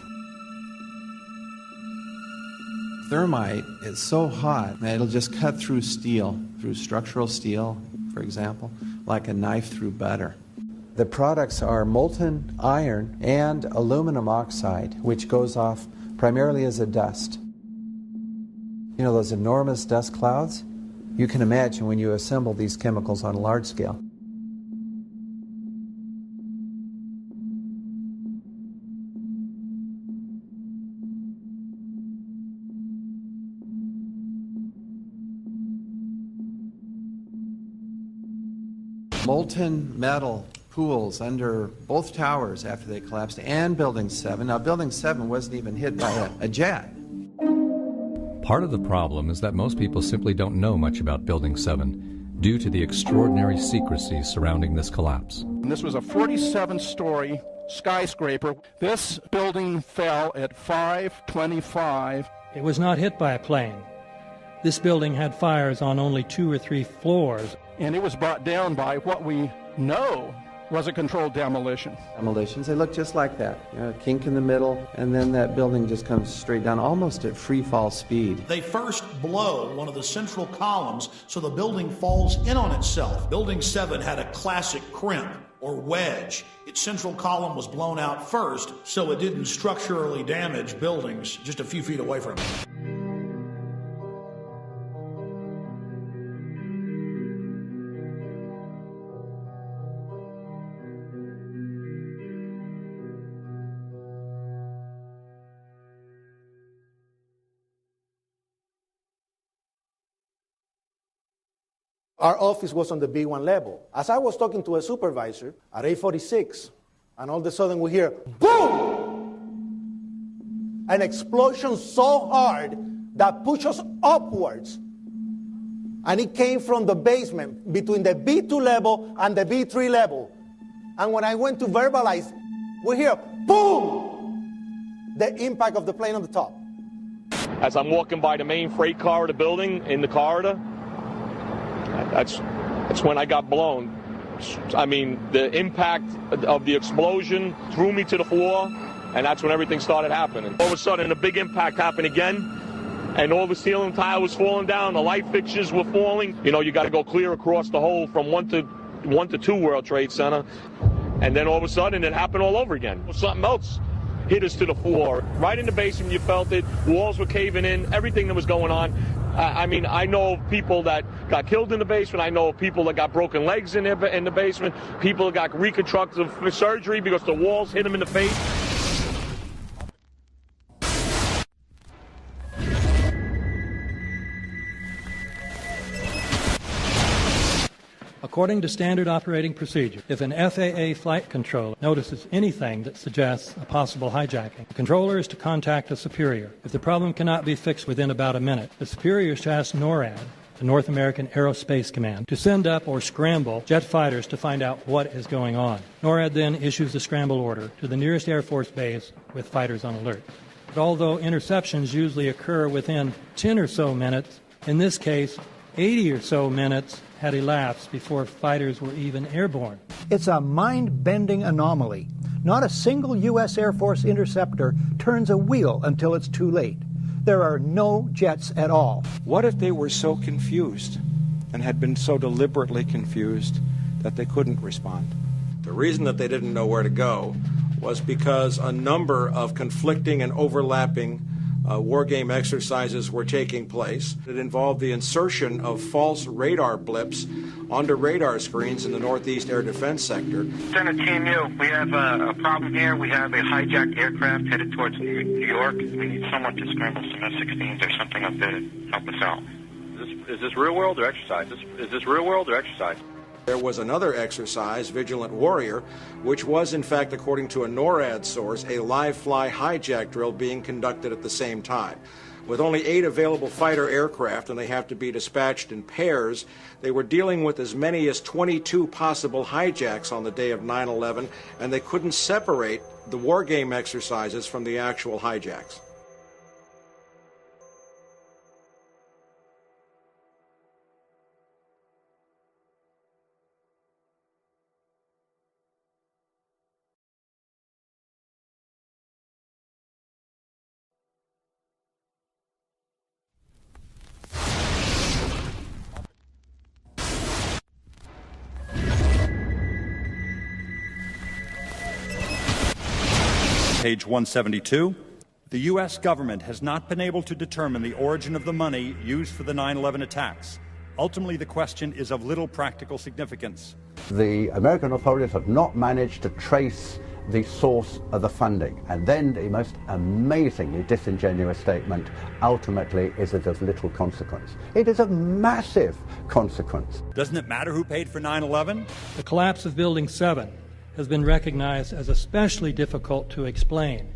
Thermite is so hot that it'll just cut through steel, through structural steel, for example, like a knife through butter. The products are molten iron and aluminum oxide, which goes off primarily as a dust. You know those enormous dust clouds? You can imagine when you assemble these chemicals on a large scale. Molten metal pools under both towers after they collapsed, and Building 7. Now, Building 7 wasn't even hit by a jet. Part of the problem is that most people simply don't know much about Building 7 due to the extraordinary secrecy surrounding this collapse. And this was a 47-story skyscraper. This building fell at 5:25. It was not hit by a plane. This building had fires on only 2 or 3 floors. And it was brought down by what we know was a controlled demolition. Demolitions, they look just like that. You know, a kink in the middle, and then that building just comes straight down, almost at free fall speed. They first blow one of the central columns so the building falls in on itself. Building 7 had a classic crimp or wedge. Its central column was blown out first, so it didn't structurally damage buildings just a few feet away from it. Our office was on the B1 level. As I was talking to a supervisor at 8:46, and all of a sudden we hear, boom! An explosion so hard that pushed us upwards. And it came from the basement between the B2 level and the B3 level. And when I went to verbalize, we hear, boom! The impact of the plane on the top. As I'm walking by the main freight corridor building in the corridor, that's when I got blown. I mean, the impact of the explosion threw me to the floor, and that's when everything started happening. All of a sudden, a big impact happened again, and all the ceiling tile was falling down, the light fixtures were falling. You know, you got to go clear across the whole from 1 to 2 World Trade Center, and then all of a sudden, it happened all over again. Something else hit us to the floor. Right in the basement, you felt it. Walls were caving in, everything that was going on. I mean, I know of people that got killed in the basement. I know of people that got broken legs in the basement. People that got reconstructive surgery because the walls hit them in the face. According to standard operating procedure, if an FAA flight controller notices anything that suggests a possible hijacking, the controller is to contact a superior. If the problem cannot be fixed within about a minute, the superior is to ask NORAD, the North American Aerospace Command, to send up or scramble jet fighters to find out what is going on. NORAD then issues the scramble order to the nearest Air Force base with fighters on alert. But although interceptions usually occur within 10 or so minutes, in this case, 80 or so minutes had elapsed before fighters were even airborne. It's a mind-bending anomaly. Not a single U.S. Air Force interceptor turns a wheel until it's too late. There are no jets at all. What if they were so confused and had been so deliberately confused that they couldn't respond? The reason that they didn't know where to go was because a number of conflicting and overlapping war game exercises were taking place. It involved the insertion of false radar blips onto radar screens in the Northeast Air Defense Sector. Center Team U, we have a problem here. We have a hijacked aircraft headed towards New York. We need someone to scramble some F-16s or something up there to help us out. Is this real world or exercise? Is this real world or exercise? There was another exercise, Vigilant Warrior, which was, in fact, according to a NORAD source, a live-fly hijack drill being conducted at the same time. With only 8 available fighter aircraft, and they have to be dispatched in pairs, they were dealing with as many as 22 possible hijacks on the day of 9/11, and they couldn't separate the war game exercises from the actual hijacks. Page 172. The U.S. government has not been able to determine the origin of the money used for the 9/11 attacks. Ultimately, the question is of little practical significance. The American authorities have not managed to trace the source of the funding. And then the most amazingly disingenuous statement ultimately is it of little consequence. It is of massive consequence. Doesn't it matter who paid for 9/11? The collapse of Building 7 has been recognized as especially difficult to explain.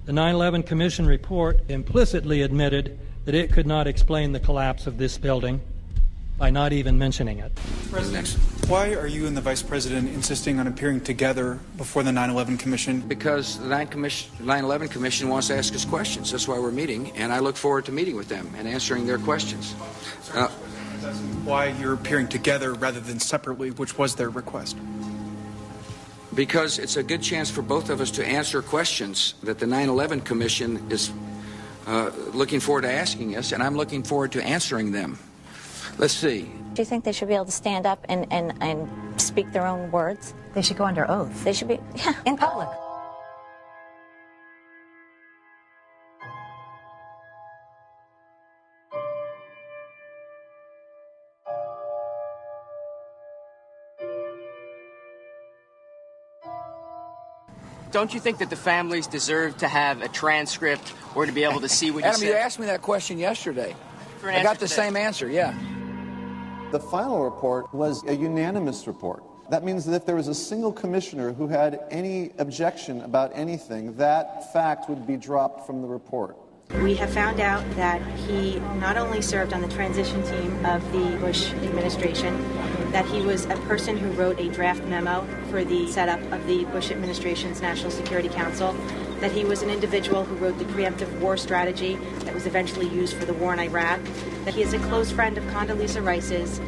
The 9/11 Commission report implicitly admitted that it could not explain the collapse of this building by not even mentioning it. President, why are you and the Vice President insisting on appearing together before the 9/11 Commission? Because the 9/11 Commission wants to ask us questions. That's why we're meeting, and I look forward to meeting with them and answering their questions. Why you're appearing together rather than separately, which was their request? Because it's a good chance for both of us to answer questions that the 9/11 Commission is looking forward to asking us, and I'm looking forward to answering them. Let's see. Do you think they should be able to stand up and speak their own words? They should go under oath. They should be, yeah, in public. Don't you think that the families deserve to have a transcript or to be able to see what you Adam, said? you asked me that question yesterday. I got the same answer, yeah. The final report was a unanimous report. That means that if there was a single commissioner who had any objection about anything, that fact would be dropped from the report. We have found out that he not only served on the transition team of the Bush administration, that he was a person who wrote a draft memo for the setup of the Bush administration's National Security Council, that he was an individual who wrote the preemptive war strategy that was eventually used for the war in Iraq, that he is a close friend of Condoleezza Rice's.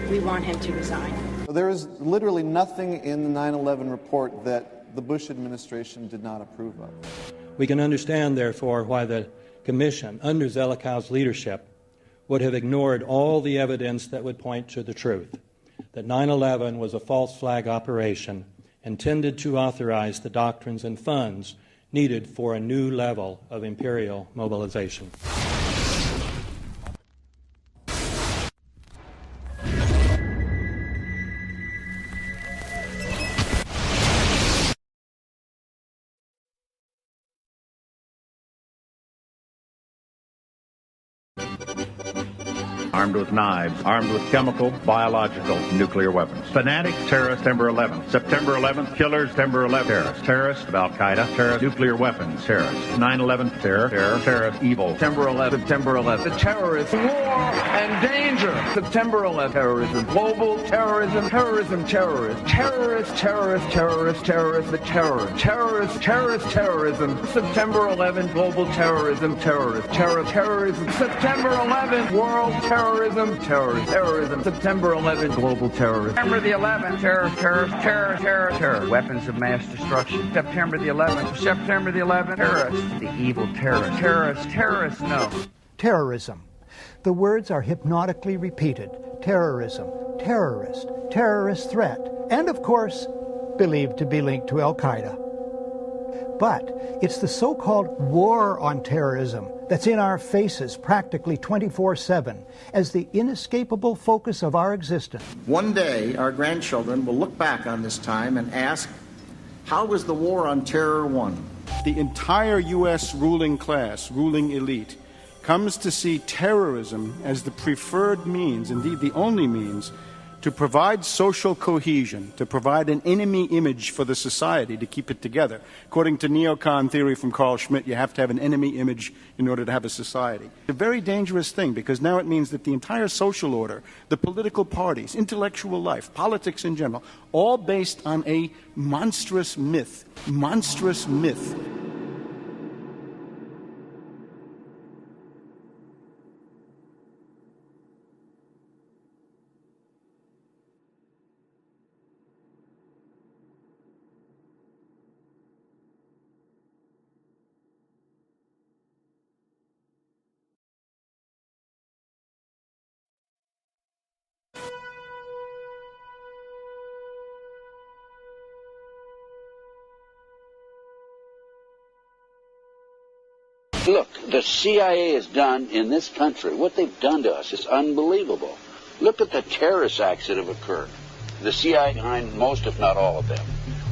We want him to resign. There is literally nothing in the 9/11 report that the Bush administration did not approve of. We can understand, therefore, why the Commission, under Zelikow's leadership, would have ignored all the evidence that would point to the truth, that 9/11 was a false flag operation intended to authorize the doctrines and funds needed for a new level of imperial mobilization. armed with knives, armed with chemical, biological, nuclear weapons. Fanatics, terrorists, September 11th. September 11th, killers, September 11th, terrorists. Terrorists of Al-Qaeda, terrorists, nuclear weapons, terrorists. 9/11, terror, terrorist, evil. September 11th, September 11th. The terrorists, war and danger. September 11th, terrorism, global terrorism, terrorism, terrorists, terrorists, terrorists, terrorists, terrorists, the terror, terrorists, terrorist, terrorism. September 11th, global terrorism, terrorists, terror, terrorism. September 11th, world terrorism, terrorist, terrorism. September 11th, global terrorism. September the 11th, terror, terror, terror, terror, terror. Weapons of mass destruction. September the 11th, September the 11th, terrorists, the evil terrorists, terrorists, terrorists, no. Terrorism. The words are hypnotically repeated. Terrorism, terrorist, terrorist threat, and of course, believed to be linked to Al-Qaeda. But it's the so-called war on terrorism that's in our faces practically 24/7 as the inescapable focus of our existence. One day, our grandchildren will look back on this time and ask, how was the war on terror won? The entire U.S. ruling class, ruling elite, comes to see terrorism as the preferred means, indeed the only means, to provide social cohesion, to provide an enemy image for the society to keep it together. According to neocon theory from Carl Schmitt, you have to have an enemy image in order to have a society. It's a very dangerous thing because now it means that the entire social order, the political parties, intellectual life, politics in general, all based on a monstrous myth. Monstrous myth. Look, the CIA has done in this country, what they've done to us is unbelievable. Look at the terrorist acts that have occurred. The CIA behind most, if not all of them.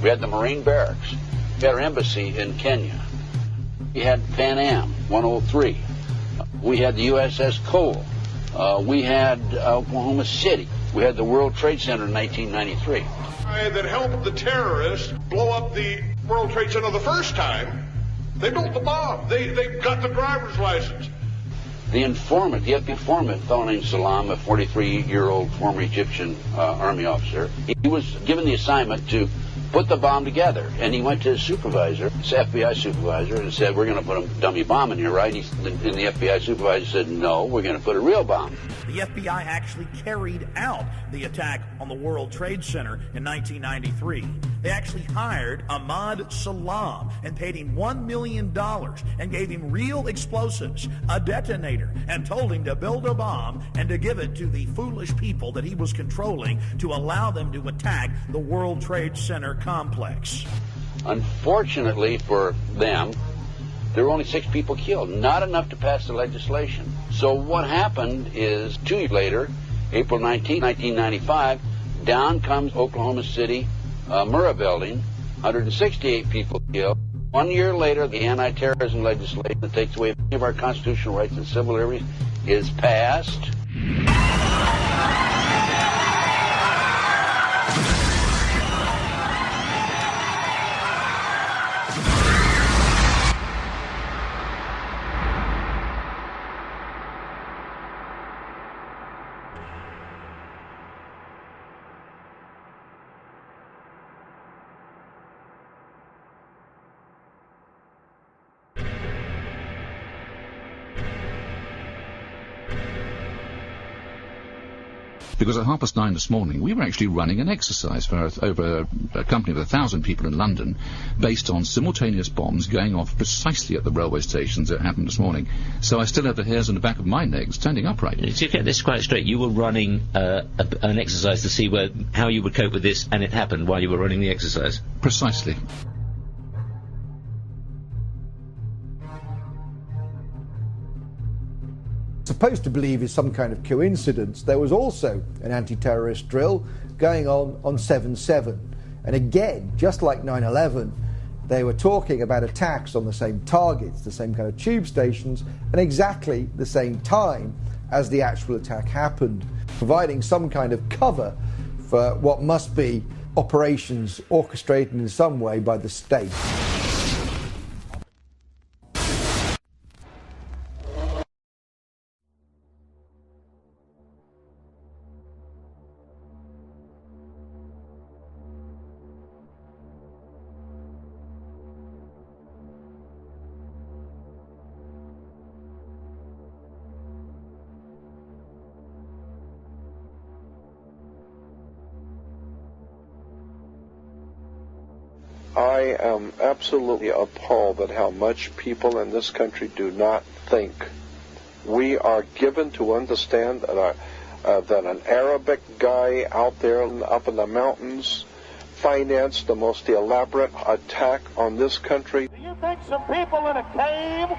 We had the Marine barracks. We had our embassy in Kenya. We had Pan Am 103. We had the USS Cole. We had Oklahoma City. We had the World Trade Center in 1993. That helped the terrorists blow up the World Trade Center the first time. They built the bomb. They got the driver's license. The informant, the FBI informant, a fellow named Salam, a 43-year-old former Egyptian army officer, he was given the assignment to put the bomb together. And he went to his supervisor, his FBI supervisor, and said, we're going to put a dummy bomb in here, right? And the FBI supervisor said, no, we're going to put a real bomb. The FBI actually carried out the attack on the World Trade Center in 1993. They actually hired Ahmad Salam and paid him $1 million and gave him real explosives, a detonator, and told him to build a bomb and to give it to the foolish people that he was controlling to allow them to attack the World Trade Center complex. Unfortunately for them, there were only 6 people killed, not enough to pass the legislation. So what happened is 2 years later, April 19, 1995, down comes Oklahoma City Murrah building, 168 people killed. 1 year later, the anti-terrorism legislation that takes away many of our constitutional rights and civil liberties is passed. Because at 9:30 this morning, we were actually running an exercise for over a company of 1,000 people in London, based on simultaneous bombs going off precisely at the railway stations that happened this morning. So I still have the hairs on the back of my neck standing upright. To get this quite straight, you were running an exercise to see how you would cope with this, and it happened while you were running the exercise? Precisely. Supposed to believe is some kind of coincidence, there was also an anti-terrorist drill going on 7/7. And again, just like 9/11, they were talking about attacks on the same targets, the same kind of tube stations, and exactly the same time. as the actual attack happened, providing some kind of cover for what must be operations orchestrated in some way by the state. I am absolutely appalled at how much people in this country do not think. We are given to understand that, that an Arabic guy out there up in the mountains financed the most elaborate attack on this country. Do you think some people in a cave,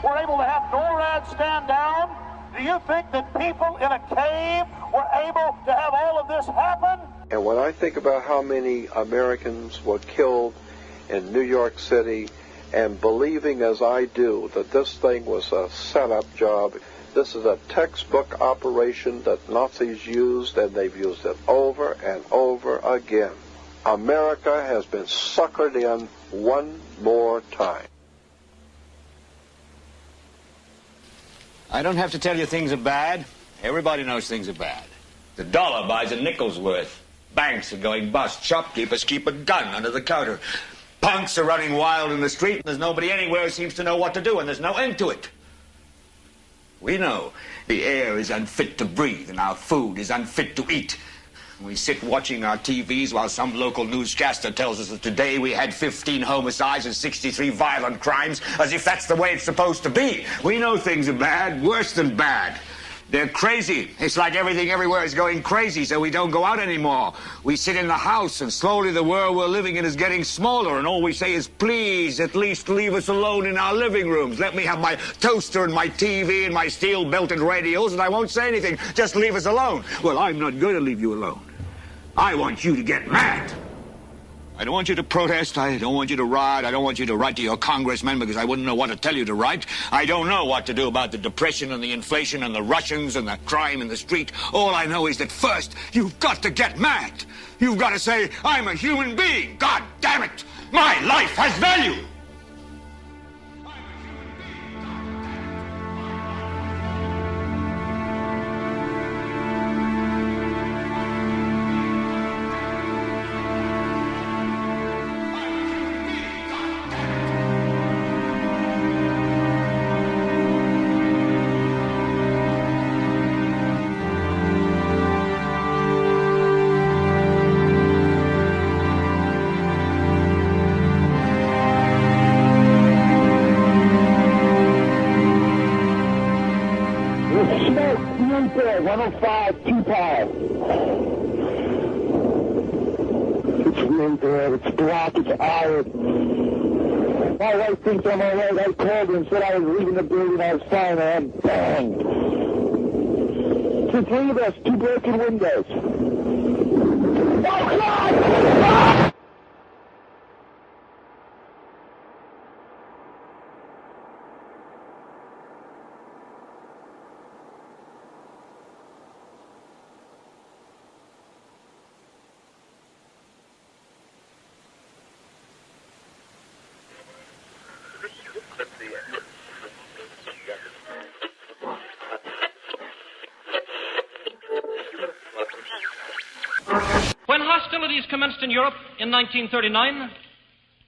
were able to have NORAD stand down? Do you think that people in a cave were able to have all of this happen? And when I think about how many Americans were killed in New York City, and believing as I do that this thing was a setup job, this is a textbook operation that Nazis used, and they've used it over and over again. America has been suckered in one more time. I don't have to tell you things are bad. Everybody knows things are bad. The dollar buys a nickel's worth. Banks are going bust. Shopkeepers keep a gun under the counter. Punks are running wild in the street. There's nobody anywhere who seems to know what to do, and there's no end to it. We know the air is unfit to breathe, and our food is unfit to eat. We sit watching our TVs while some local newscaster tells us that today we had 15 homicides and 63 violent crimes, as if that's the way it's supposed to be. We know things are bad, worse than bad. They're crazy. It's like everything everywhere is going crazy, so we don't go out anymore. We sit in the house, and slowly the world we're living in is getting smaller, and all we say is, please, at least leave us alone in our living rooms. Let me have my toaster and my TV and my steel-belted radios, and I won't say anything. Just leave us alone. Well, I'm not going to leave you alone. I want you to get mad. I don't want you to protest. I don't want you to riot. I don't want you to write to your congressmen because I wouldn't know what to tell you to write. I don't know what to do about the depression and the inflation and the Russians and the crime in the street. All I know is that first, you've got to get mad. You've got to say, I'm a human being. God damn it. My life has value. My wife thinks I'm all right. I called her and said I was leaving the building. I was fine, and bang. To three of us, 2 broken windows. Oh, God! Ah! When hostilities commenced in Europe in 1939,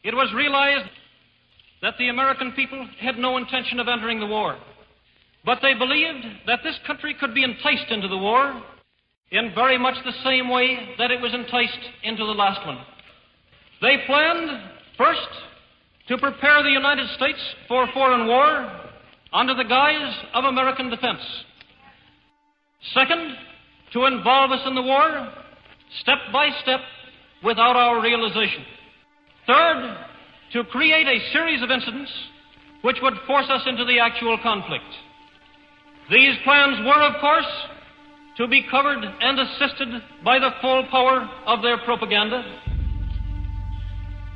it was realized that the American people had no intention of entering the war. But they believed that this country could be enticed into the war in very much the same way that it was enticed into the last one. They planned, first, to prepare the United States for foreign war under the guise of American defense. Second, to involve us in the war step by step without our realization. Third, to create a series of incidents which would force us into the actual conflict. These plans were, of course, to be covered and assisted by the full power of their propaganda.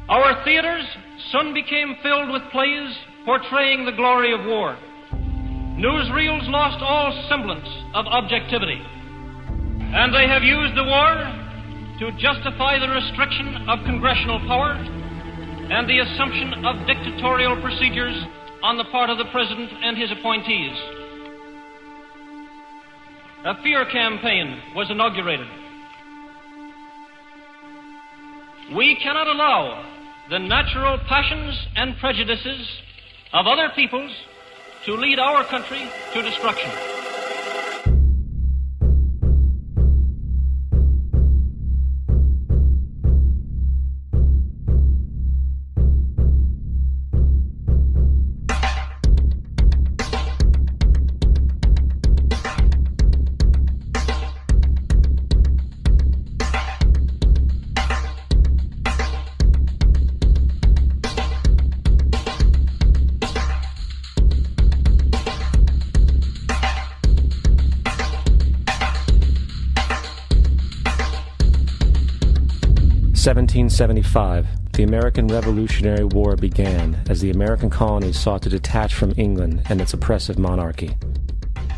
Our theaters soon became filled with plays portraying the glory of war. newsreels lost all semblance of objectivity, and they have used the war to justify the restriction of congressional power and the assumption of dictatorial procedures on the part of the President and his appointees. A fear campaign was inaugurated. We cannot allow the natural passions and prejudices of other peoples to lead our country to destruction. (1775), the American Revolutionary War began as the American colonies sought to detach from England and its oppressive monarchy.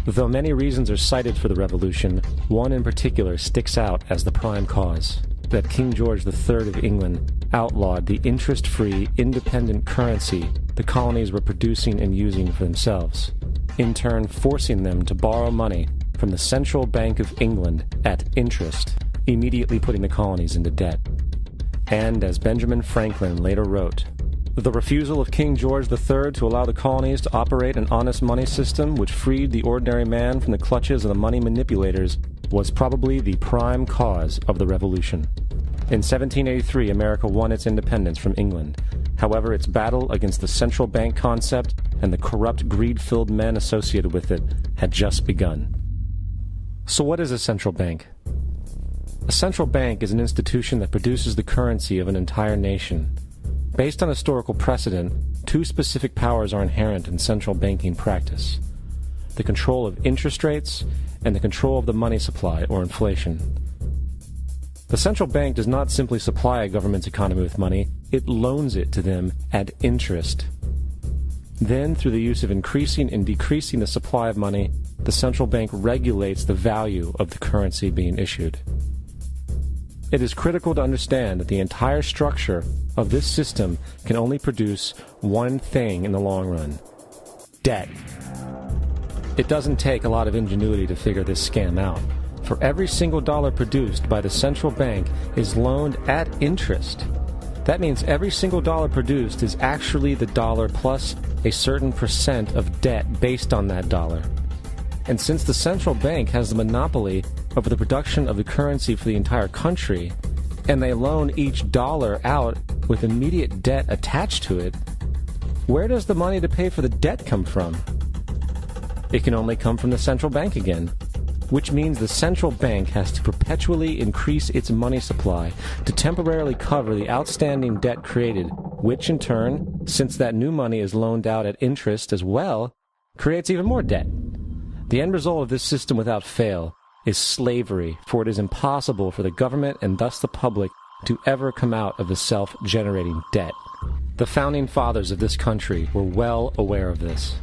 Though many reasons are cited for the revolution, one in particular sticks out as the prime cause: that King George III of England outlawed the interest-free, independent currency the colonies were producing and using for themselves, in turn forcing them to borrow money from the Central Bank of England at interest, immediately putting the colonies into debt. And, as Benjamin Franklin later wrote, the refusal of King George III to allow the colonies to operate an honest money system which freed the ordinary man from the clutches of the money manipulators was probably the prime cause of the revolution. In 1783, America won its independence from England. However, its battle against the central bank concept and the corrupt, greed-filled men associated with it had just begun. So what is a central bank? A central bank is an institution that produces the currency of an entire nation. Based on historical precedent, two specific powers are inherent in central banking practice: the control of interest rates and the control of the money supply, or inflation. The central bank does not simply supply a government's economy with money, it loans it to them at interest. Then, through the use of increasing and decreasing the supply of money, the central bank regulates the value of the currency being issued. It is critical to understand that the entire structure of this system can only produce one thing in the long run: debt. It doesn't take a lot of ingenuity to figure this scam out. For every single dollar produced by the central bank is loaned at interest. That means every single dollar produced is actually the dollar plus a certain percent of debt based on that dollar. And since the central bank has the monopoly over the production of the currency for the entire country, and they loan each dollar out with immediate debt attached to it, where does the money to pay for the debt come from? It can only come from the central bank again, which means the central bank has to perpetually increase its money supply to temporarily cover the outstanding debt created, which in turn, since that new money is loaned out at interest as well, creates even more debt. The end result of this system without fail is slavery, for it is impossible for the government and thus the public to ever come out of the self-generating debt. The founding fathers of this country were well aware of this.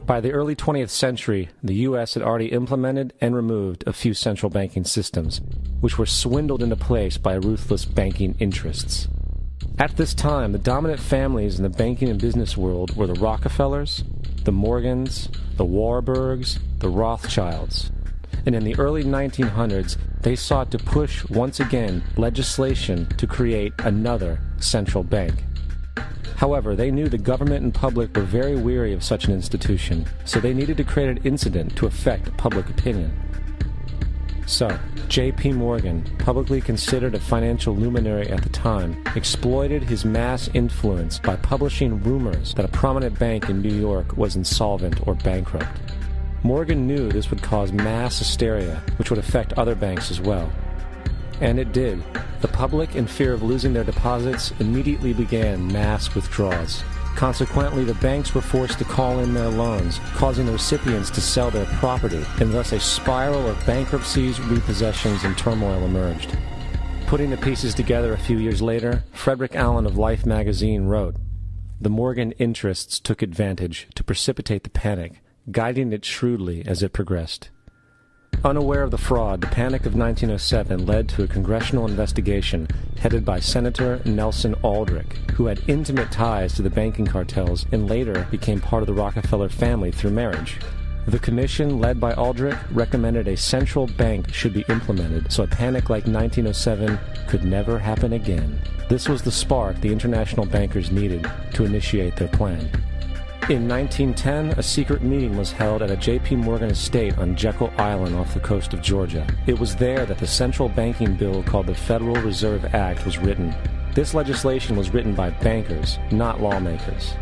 By the early 20th century, the U.S. had already implemented and removed a few central banking systems, which were swindled into place by ruthless banking interests. At this time, the dominant families in the banking and business world were the Rockefellers, the Morgans, the Warburgs, the Rothschilds. And in the early 1900s, they sought to push, once again, legislation to create another central bank. However, they knew the government and public were very weary of such an institution, so they needed to create an incident to affect public opinion. So, J.P. Morgan, publicly considered a financial luminary at the time, exploited his mass influence by publishing rumors that a prominent bank in New York was insolvent or bankrupt. Morgan knew this would cause mass hysteria, which would affect other banks as well. And it did. The public, in fear of losing their deposits, immediately began mass withdrawals. Consequently, the banks were forced to call in their loans, causing the recipients to sell their property, and thus a spiral of bankruptcies, repossessions, and turmoil emerged. Putting the pieces together a few years later, Frederick Allen of Life magazine wrote, "The Morgan interests took advantage to precipitate the panic, guiding it shrewdly as it progressed." Unaware of the fraud, the Panic of 1907 led to a congressional investigation headed by Senator Nelson Aldrich, who had intimate ties to the banking cartels and later became part of the Rockefeller family through marriage. The commission, led by Aldrich, recommended a central bank should be implemented so a panic like 1907 could never happen again. This was the spark the international bankers needed to initiate their plan. In 1910, a secret meeting was held at a J.P. Morgan estate on Jekyll Island off the coast of Georgia. It was there that the central banking bill called the Federal Reserve Act was written. This legislation was written by bankers, not lawmakers.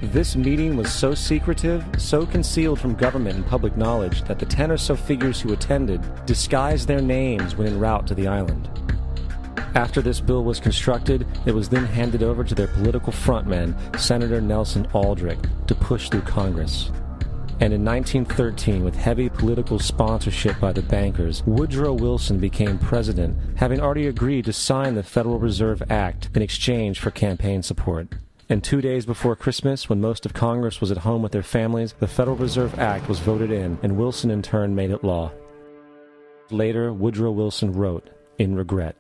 This meeting was so secretive, so concealed from government and public knowledge that the 10 or so figures who attended disguised their names when en route to the island. After this bill was constructed, it was then handed over to their political frontman, Senator Nelson Aldrich, to push through Congress. And in 1913, with heavy political sponsorship by the bankers, Woodrow Wilson became president, having already agreed to sign the Federal Reserve Act in exchange for campaign support. And 2 days before Christmas, when most of Congress was at home with their families, the Federal Reserve Act was voted in, and Wilson in turn made it law. Later, Woodrow Wilson wrote, in regret,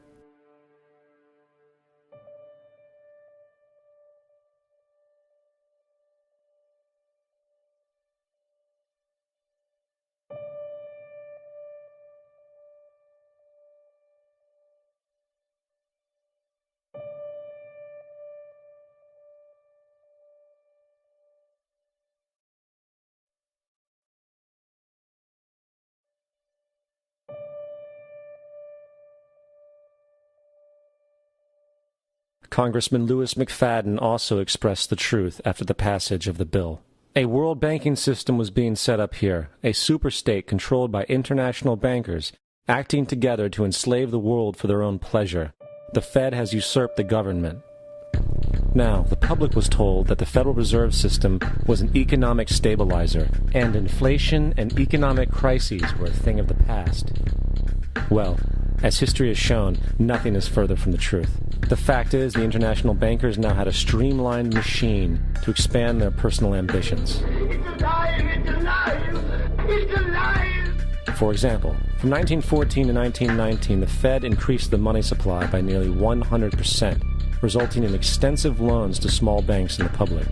Congressman Louis McFadden also expressed the truth after the passage of the bill. A world banking system was being set up here, a superstate controlled by international bankers, acting together to enslave the world for their own pleasure. The Fed has usurped the government. Now, the public was told that the Federal Reserve System was an economic stabilizer, and inflation and economic crises were a thing of the past. Well, as history has shown, nothing is further from the truth. The fact is, the international bankers now had a streamlined machine to expand their personal ambitions. It's alive! It's alive! It's alive! For example, from 1914 to 1919, the Fed increased the money supply by nearly 100%, resulting in extensive loans to small banks and the public.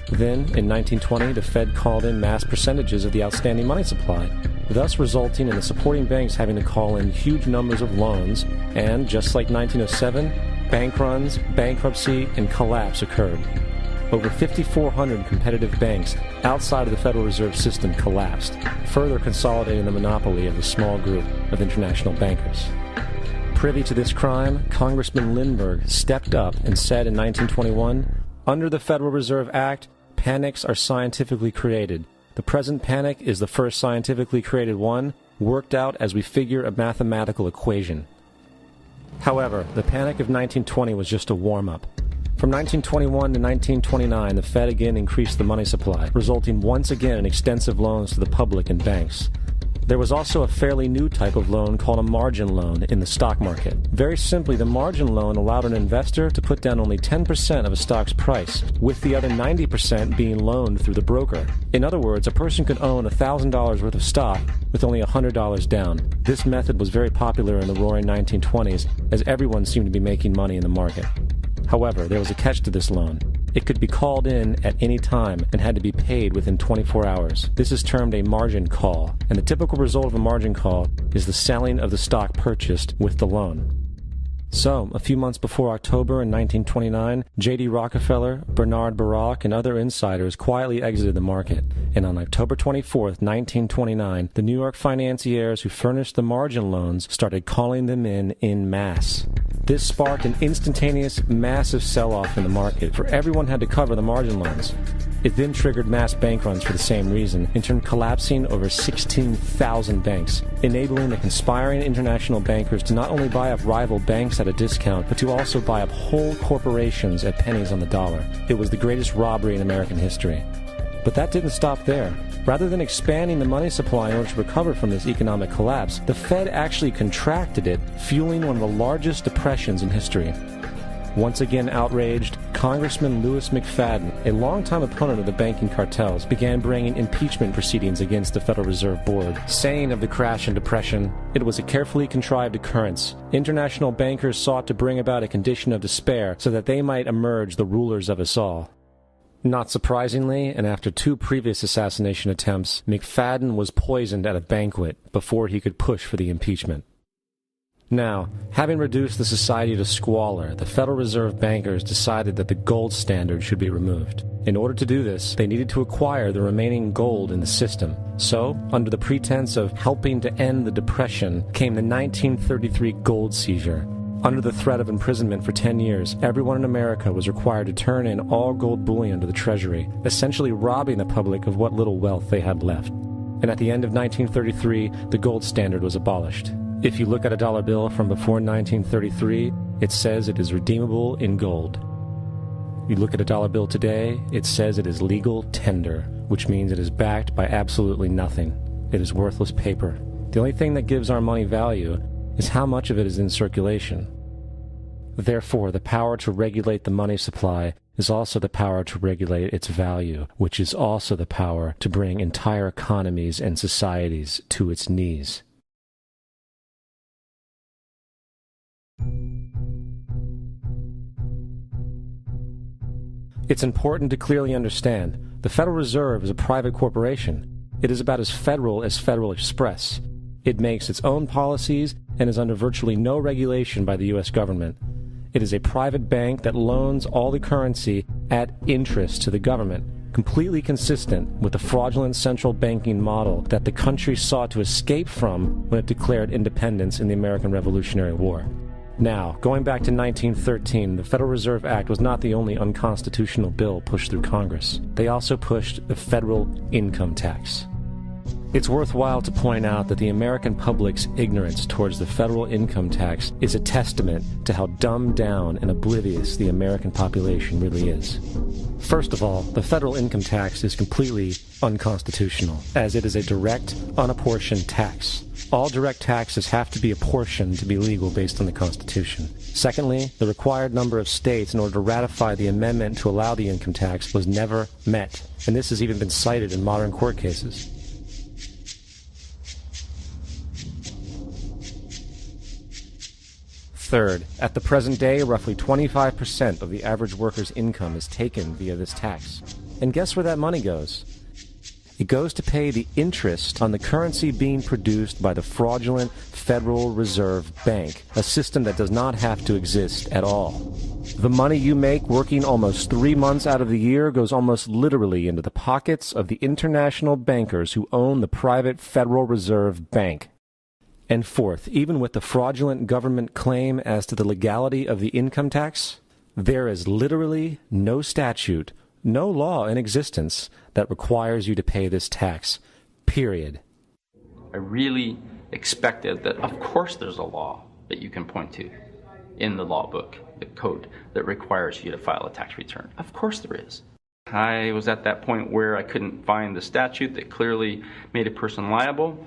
Then, in 1920, the Fed called in mass percentages of the outstanding money supply, thus resulting in the supporting banks having to call in huge numbers of loans, and, just like 1907, bank runs, bankruptcy, and collapse occurred. Over 5,400 competitive banks outside of the Federal Reserve System collapsed, further consolidating the monopoly of the small group of international bankers. Privy to this crime, Congressman Lindbergh stepped up and said in 1921, "Under the Federal Reserve Act, panics are scientifically created. The present panic is the first scientifically created one, worked out as we figure a mathematical equation." However, the Panic of 1920 was just a warm-up. From 1921 to 1929, the Fed again increased the money supply, resulting once again in extensive loans to the public and banks. There was also a fairly new type of loan called a margin loan in the stock market. Very simply, the margin loan allowed an investor to put down only 10% of a stock's price, with the other 90% being loaned through the broker. In other words, a person could own $1,000 worth of stock with only $100 down. This method was very popular in the roaring 1920s, as everyone seemed to be making money in the market. However, there was a catch to this loan. It could be called in at any time and had to be paid within 24 hours. This is termed a margin call, and the typical result of a margin call is the selling of the stock purchased with the loan. So, a few months before October in 1929, J.D. Rockefeller, Bernard Baruch, and other insiders quietly exited the market. And on October 24th, 1929, the New York financiers who furnished the margin loans started calling them in masse. This sparked an instantaneous, massive sell-off in the market, for everyone had to cover the margin loans. It then triggered mass bank runs for the same reason, in turn collapsing over 16,000 banks, enabling the conspiring international bankers to not only buy up rival banks at a discount, but to also buy up whole corporations at pennies on the dollar. It was the greatest robbery in American history. But that didn't stop there. Rather than expanding the money supply in order to recover from this economic collapse, the Fed actually contracted it, fueling one of the largest depressions in history. Once again outraged, Congressman Louis McFadden, a longtime opponent of the banking cartels, began bringing impeachment proceedings against the Federal Reserve Board, saying of the crash and depression, it was a carefully contrived occurrence. International bankers sought to bring about a condition of despair so that they might emerge the rulers of us all. Not surprisingly, and after 2 previous assassination attempts, McFadden was poisoned at a banquet before he could push for the impeachment. Now, having reduced the society to squalor, the Federal Reserve bankers decided that the gold standard should be removed. In order to do this, they needed to acquire the remaining gold in the system. So, under the pretense of helping to end the Depression, came the 1933 gold seizure. Under the threat of imprisonment for 10 years, everyone in America was required to turn in all gold bullion to the Treasury, essentially robbing the public of what little wealth they had left. And at the end of 1933, the gold standard was abolished. If you look at a dollar bill from before 1933, it says it is redeemable in gold. You look at a dollar bill today, it says it is legal tender, which means it is backed by absolutely nothing. It is worthless paper. The only thing that gives our money value is how much of it is in circulation. Therefore, the power to regulate the money supply is also the power to regulate its value, which is also the power to bring entire economies and societies to its knees. It's important to clearly understand, the Federal Reserve is a private corporation. It is about as Federal Express. It makes its own policies and is under virtually no regulation by the U.S. government. It is a private bank that loans all the currency at interest to the government, completely consistent with the fraudulent central banking model that the country sought to escape from when it declared independence in the American Revolutionary War. Now, going back to 1913, the Federal Reserve Act was not the only unconstitutional bill pushed through Congress. They also pushed the federal income tax. It's worthwhile to point out that the American public's ignorance towards the federal income tax is a testament to how dumbed down and oblivious the American population really is. First of all, the federal income tax is completely unconstitutional, as it is a direct, unapportioned tax. All direct taxes have to be apportioned to be legal based on the Constitution. Secondly, the required number of states in order to ratify the amendment to allow the income tax was never met, and this has even been cited in modern court cases. Third, at the present day, roughly 25% of the average worker's income is taken via this tax. And guess where that money goes? It goes to pay the interest on the currency being produced by the fraudulent Federal Reserve Bank, a system that does not have to exist at all. The money you make working almost 3 months out of the year goes almost literally into the pockets of the international bankers who own the private Federal Reserve Bank. And fourth, even with the fraudulent government claim as to the legality of the income tax, there is literally no statute, no law in existence that requires you to pay this tax, period. I really expected that, of course there's a law that you can point to in the law book, the code, that requires you to file a tax return. Of course there is. I was at that point where I couldn't find the statute that clearly made a person liable,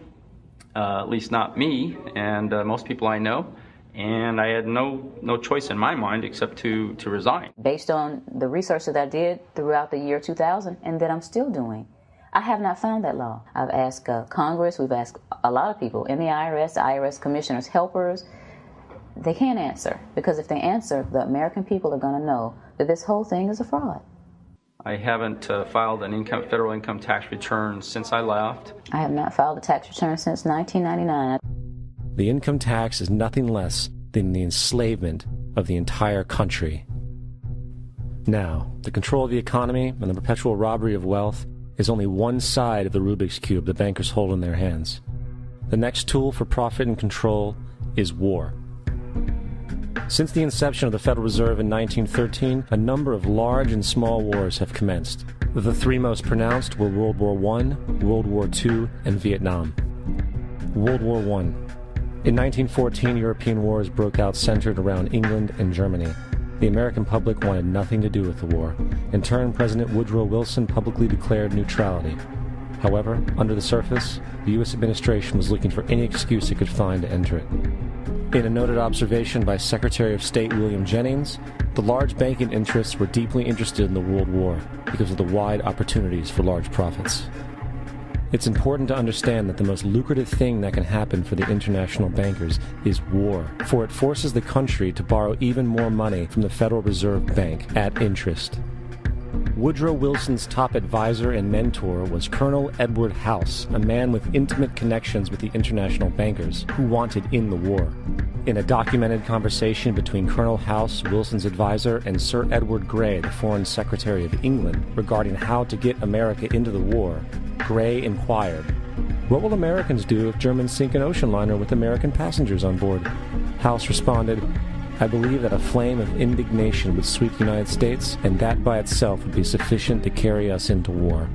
at least not me and most people I know. And I had no choice in my mind except to resign. Based on the research that I did throughout the year 2000 and that I'm still doing, I have not found that law. I've asked Congress, we've asked a lot of people in the IRS commissioners, helpers. They can't answer, because if they answer, the American people are going to know that this whole thing is a fraud. I haven't filed an federal income tax return since I left. I have not filed a tax return since 1999. The income tax is nothing less than the enslavement of the entire country. Now, the control of the economy and the perpetual robbery of wealth is only one side of the Rubik's Cube the bankers hold in their hands. The next tool for profit and control is war. Since the inception of the Federal Reserve in 1913, a number of large and small wars have commenced. The three most pronounced were World War I, World War II, and Vietnam. World War I. In 1914, European wars broke out centered around England and Germany. The American public wanted nothing to do with the war. In turn, President Woodrow Wilson publicly declared neutrality. However, under the surface, the U.S. administration was looking for any excuse it could find to enter it. In a noted observation by Secretary of State William Jennings, the large banking interests were deeply interested in the World War because of the wide opportunities for large profits. It's important to understand that the most lucrative thing that can happen for the international bankers is war, for it forces the country to borrow even more money from the Federal Reserve Bank at interest. Woodrow Wilson's top advisor and mentor was Colonel Edward House, a man with intimate connections with the international bankers who wanted in the war. In a documented conversation between Colonel House, Wilson's advisor, and Sir Edward Grey, the Foreign Secretary of England, regarding how to get America into the war, Grey inquired, "What will Americans do if Germans sink an ocean liner with American passengers on board?" House responded, "I believe that a flame of indignation would sweep the United States, and that by itself would be sufficient to carry us into war."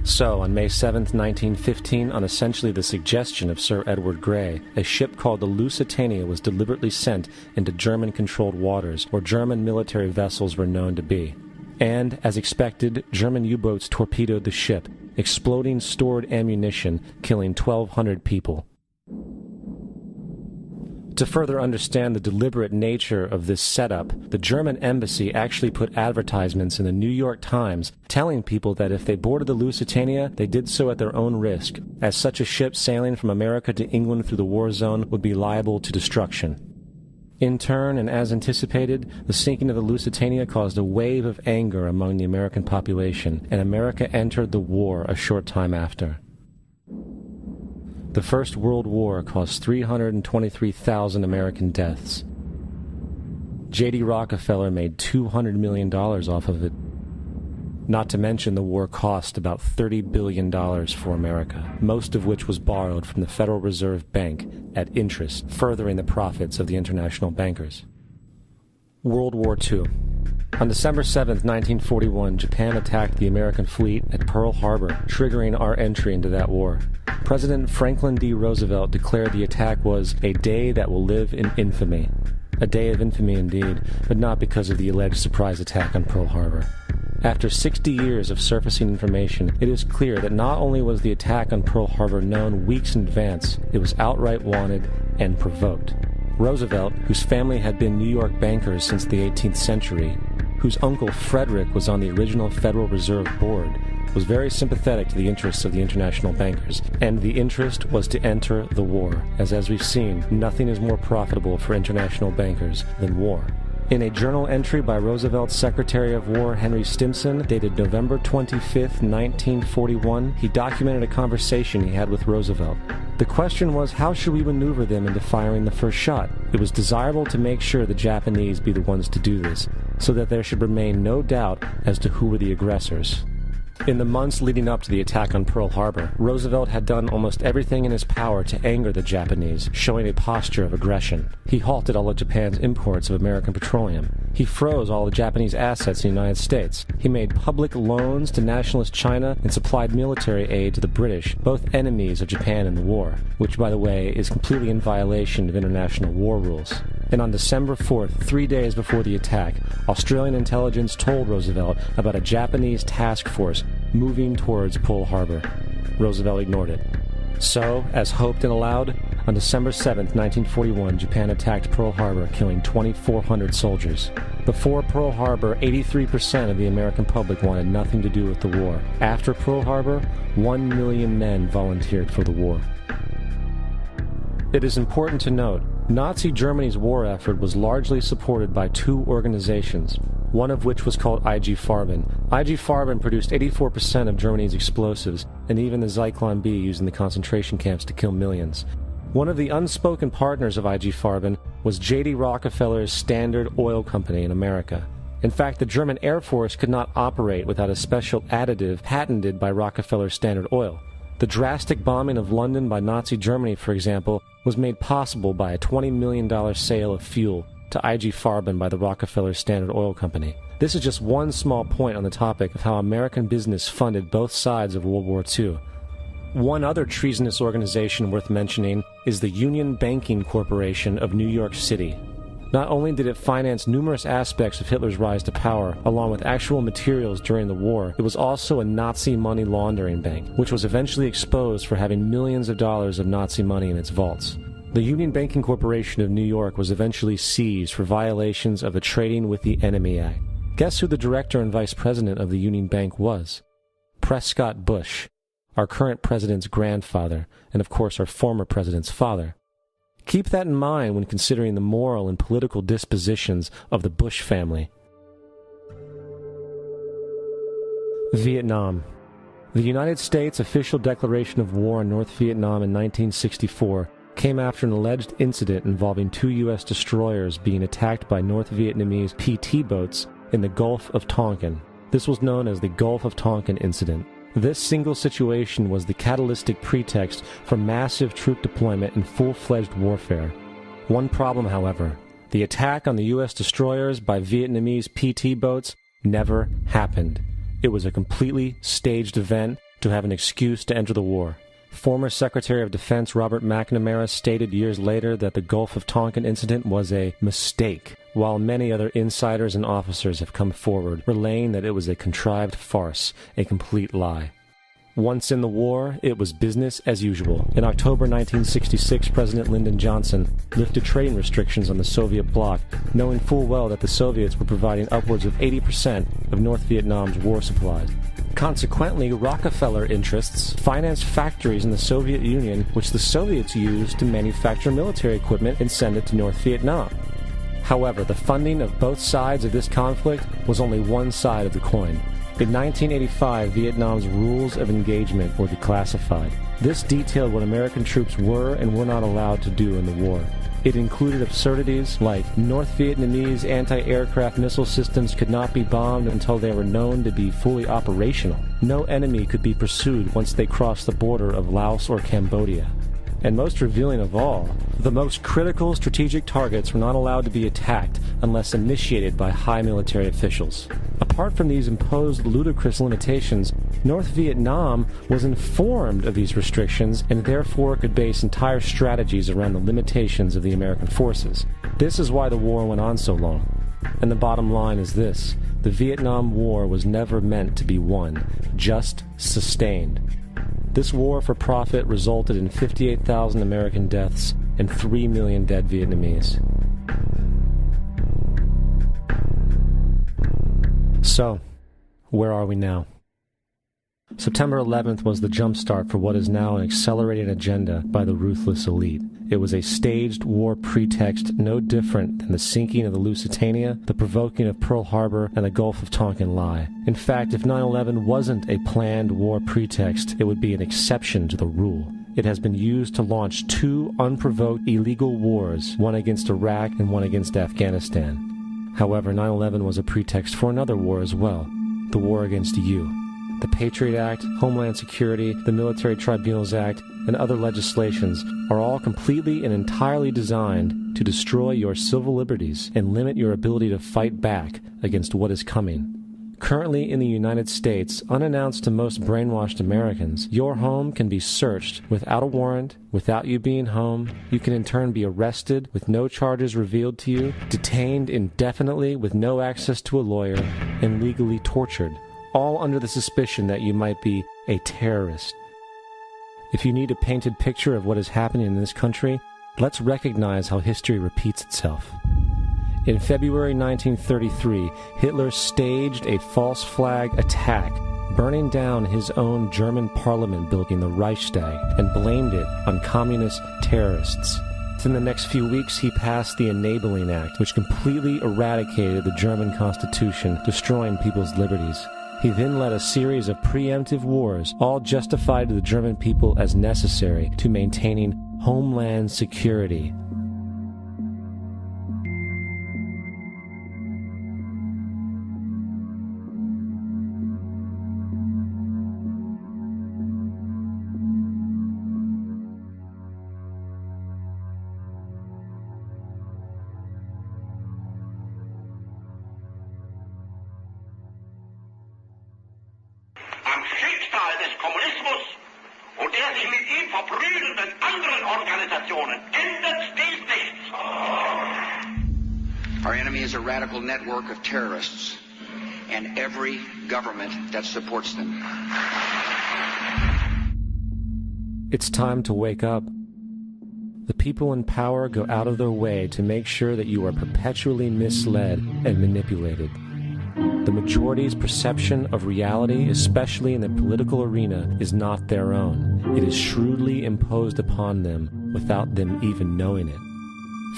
So, on May 7, 1915, on essentially the suggestion of Sir Edward Grey, a ship called the Lusitania was deliberately sent into German-controlled waters, where German military vessels were known to be. And, as expected, German U-boats torpedoed the ship, exploding stored ammunition, killing 1,200 people. To further understand the deliberate nature of this setup, the German embassy actually put advertisements in the New York Times telling people that if they boarded the Lusitania, they did so at their own risk, as such a ship sailing from America to England through the war zone would be liable to destruction. In turn, and as anticipated, the sinking of the Lusitania caused a wave of anger among the American population, and America entered the war a short time after. The First World War caused 323,000 American deaths. J.D. Rockefeller made $200 million off of it. Not to mention the war cost about $30 billion for America, most of which was borrowed from the Federal Reserve Bank at interest, furthering the profits of the international bankers. World War II. On December 7, 1941, Japan attacked the American fleet at Pearl Harbor, triggering our entry into that war. President Franklin D. Roosevelt declared the attack was a day that will live in infamy. A day of infamy indeed, but not because of the alleged surprise attack on Pearl Harbor. After 60 years of surfacing information, it is clear that not only was the attack on Pearl Harbor known weeks in advance, it was outright wanted and provoked. Roosevelt, whose family had been New York bankers since the 18th century, whose uncle Frederick was on the original Federal Reserve Board, was very sympathetic to the interests of the international bankers, and the interest was to enter the war, as we've seen, nothing is more profitable for international bankers than war. In a journal entry by Roosevelt's Secretary of War Henry Stimson, dated November 25, 1941, he documented a conversation he had with Roosevelt. The question was, how should we maneuver them into firing the first shot? It was desirable to make sure the Japanese be the ones to do this, so that there should remain no doubt as to who were the aggressors. In the months leading up to the attack on Pearl Harbor, Roosevelt had done almost everything in his power to anger the Japanese, showing a posture of aggression. He halted all of Japan's imports of American petroleum. He froze all the Japanese assets in the United States. He made public loans to nationalist China and supplied military aid to the British, both enemies of Japan in the war, which, by the way, is completely in violation of international war rules. And on December 4th, 3 days before the attack, Australian intelligence told Roosevelt about a Japanese task force moving towards Pearl Harbor. Roosevelt ignored it. So, as hoped and allowed, on December 7th, 1941, Japan attacked Pearl Harbor, killing 2,400 soldiers. Before Pearl Harbor, 83% of the American public wanted nothing to do with the war. After Pearl Harbor, 1 million men volunteered for the war. It is important to note, Nazi Germany's war effort was largely supported by two organizations, one of which was called IG Farben. IG Farben produced 84% of Germany's explosives, and even the Zyklon B used in the concentration camps to kill millions. One of the unspoken partners of IG Farben was J.D. Rockefeller's Standard Oil Company in America. In fact, the German Air Force could not operate without a special additive patented by Rockefeller's Standard Oil. The drastic bombing of London by Nazi Germany, for example, was made possible by a $20 million sale of fuel to IG Farben by the Rockefeller Standard Oil Company. This is just one small point on the topic of how American business funded both sides of World War II. One other treasonous organization worth mentioning is the Union Banking Corporation of New York City. Not only did it finance numerous aspects of Hitler's rise to power, along with actual materials during the war, it was also a Nazi money laundering bank, which was eventually exposed for having millions of dollars of Nazi money in its vaults. The Union Banking Corporation of New York was eventually seized for violations of the Trading with the Enemy Act. Guess who the director and vice president of the Union Bank was? Prescott Bush, our current president's grandfather, and of course our former president's father. Keep that in mind when considering the moral and political dispositions of the Bush family. Vietnam. The United States' official declaration of war on North Vietnam in 1964 came after an alleged incident involving 2 U.S. destroyers being attacked by North Vietnamese PT boats in the Gulf of Tonkin. This was known as the Gulf of Tonkin incident. This single situation was the catalytic pretext for massive troop deployment and full-fledged warfare. One problem, however, the attack on the U.S. destroyers by Vietnamese PT boats never happened. It was a completely staged event to have an excuse to enter the war. Former Secretary of Defense Robert McNamara stated years later that the Gulf of Tonkin incident was a mistake, while many other insiders and officers have come forward, relaying that it was a contrived farce, a complete lie. Once in the war, it was business as usual. In October 1966, President Lyndon Johnson lifted trading restrictions on the Soviet bloc, knowing full well that the Soviets were providing upwards of 80% of North Vietnam's war supplies. Consequently, Rockefeller interests financed factories in the Soviet Union, which the Soviets used to manufacture military equipment and send it to North Vietnam. However, the funding of both sides of this conflict was only one side of the coin. In 1985, Vietnam's rules of engagement were declassified. This detailed what American troops were and were not allowed to do in the war. It included absurdities like North Vietnamese anti-aircraft missile systems could not be bombed until they were known to be fully operational. No enemy could be pursued once they crossed the border of Laos or Cambodia. And most revealing of all, the most critical strategic targets were not allowed to be attacked unless initiated by high military officials. Apart from these imposed ludicrous limitations, North Vietnam was informed of these restrictions and therefore could base entire strategies around the limitations of the American forces. This is why the war went on so long. And the bottom line is this: the Vietnam War was never meant to be won, just sustained. This war for profit resulted in 58,000 American deaths and 3 million dead Vietnamese. So, where are we now? September 11th was the jumpstart for what is now an accelerated agenda by the ruthless elite. It was a staged war pretext no different than the sinking of the Lusitania, the provoking of Pearl Harbor, and the Gulf of Tonkin lie. In fact, if 9/11 wasn't a planned war pretext, it would be an exception to the rule. It has been used to launch 2 unprovoked illegal wars, one against Iraq and one against Afghanistan. However, 9/11 was a pretext for another war as well, the war against you. The Patriot Act, Homeland Security, the Military Tribunals Act, and other legislations are all completely and entirely designed to destroy your civil liberties and limit your ability to fight back against what is coming. Currently in the United States, unannounced to most brainwashed Americans, your home can be searched without a warrant, without you being home. You can in turn be arrested with no charges revealed to you, detained indefinitely with no access to a lawyer, and legally tortured, all under the suspicion that you might be a terrorist. If you need a painted picture of what is happening in this country, let's recognize how history repeats itself. In February 1933, Hitler staged a false flag attack, burning down his own German parliament building, the Reichstag, and blamed it on communist terrorists. Within the next few weeks, he passed the Enabling Act, which completely eradicated the German Constitution, destroying people's liberties. He then led a series of preemptive wars, all justified to the German people as necessary to maintaining Homeland Security. Our enemy is a radical network of terrorists and every government that supports them. It's time to wake up. The people in power go out of their way to make sure that you are perpetually misled and manipulated. The majority's perception of reality, especially in the political arena, is not their own. It is shrewdly imposed upon them without them even knowing it.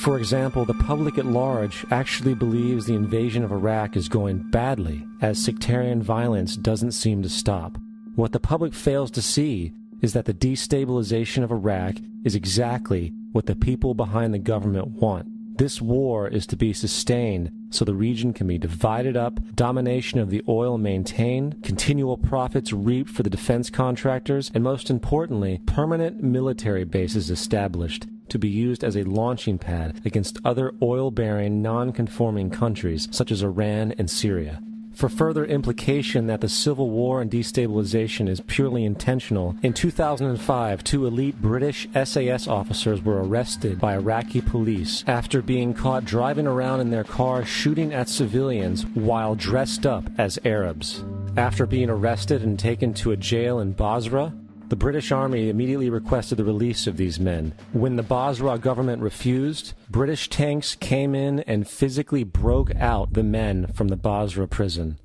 For example, the public at large actually believes the invasion of Iraq is going badly, as sectarian violence doesn't seem to stop. What the public fails to see is that the destabilization of Iraq is exactly what the people behind the government want. This war is to be sustained so the region can be divided up, domination of the oil maintained, continual profits reaped for the defense contractors, and most importantly, permanent military bases established to be used as a launching pad against other oil-bearing, non-conforming countries such as Iran and Syria. For further implication that the civil war and destabilization is purely intentional, in 2005, 2 elite British SAS officers were arrested by Iraqi police after being caught driving around in their car shooting at civilians while dressed up as Arabs. After being arrested and taken to a jail in Basra, the British Army immediately requested the release of these men. When the Basra government refused, British tanks came in and physically broke out the men from the Basra prison.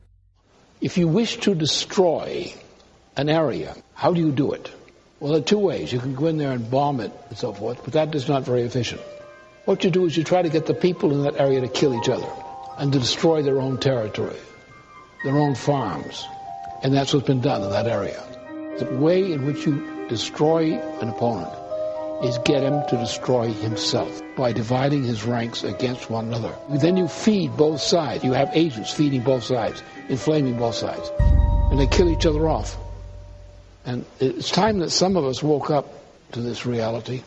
If you wish to destroy an area, how do you do it? Well, there are 2 ways. You can go in there and bomb it and so forth, but that is not very efficient. What you do is you try to get the people in that area to kill each other and to destroy their own territory, their own farms. And that's what's been done in that area. The way in which you destroy an opponent is get him to destroy himself by dividing his ranks against one another. Then you feed both sides. You have agents feeding both sides, inflaming both sides. And they kill each other off. And it's time that some of us woke up to this reality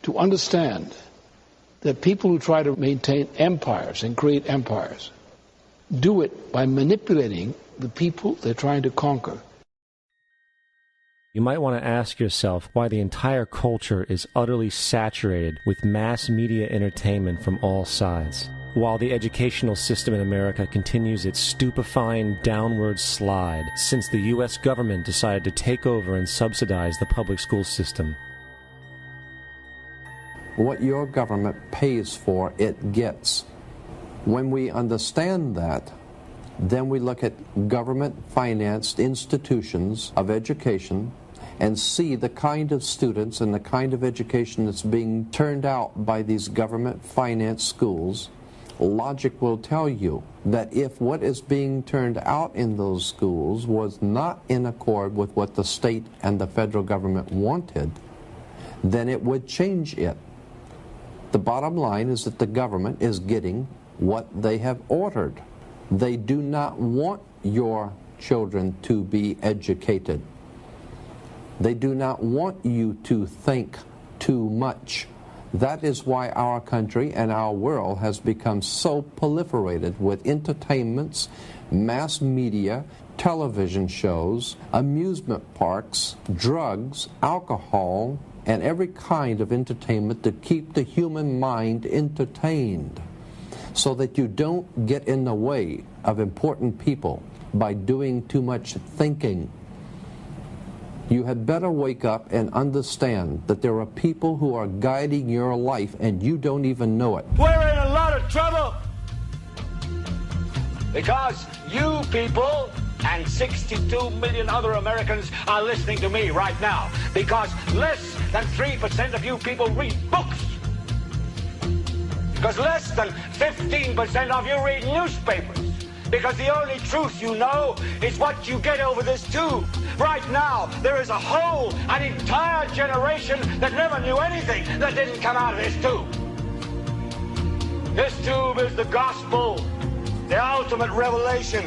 to understand that people who try to maintain empires and create empires do it by manipulating the people they're trying to conquer. You might want to ask yourself why the entire culture is utterly saturated with mass media entertainment from all sides, while the educational system in America continues its stupefying downward slide since the U.S. government decided to take over and subsidize the public school system. What your government pays for, it gets. When we understand that, then we look at government-financed institutions of education and see the kind of students and the kind of education that's being turned out by these government-financed schools. Logic will tell you that if what is being turned out in those schools was not in accord with what the state and the federal government wanted, then it would change it. The bottom line is that the government is getting what they have ordered. They do not want your children to be educated. They do not want you to think too much. That is why our country and our world has become so proliferated with entertainments, mass media, television shows, amusement parks, drugs, alcohol, and every kind of entertainment to keep the human mind entertained, so that you don't get in the way of important people by doing too much thinking. You had better wake up and understand that there are people who are guiding your life and you don't even know it. We're in a lot of trouble because you people and 62 million other Americans are listening to me right now, because less than 3% of you people read books. Because less than 15% of you read newspapers. Because the only truth you know is what you get over this tube. Right now, there is an entire generation that never knew anything that didn't come out of this tube. This tube is the gospel, the ultimate revelation.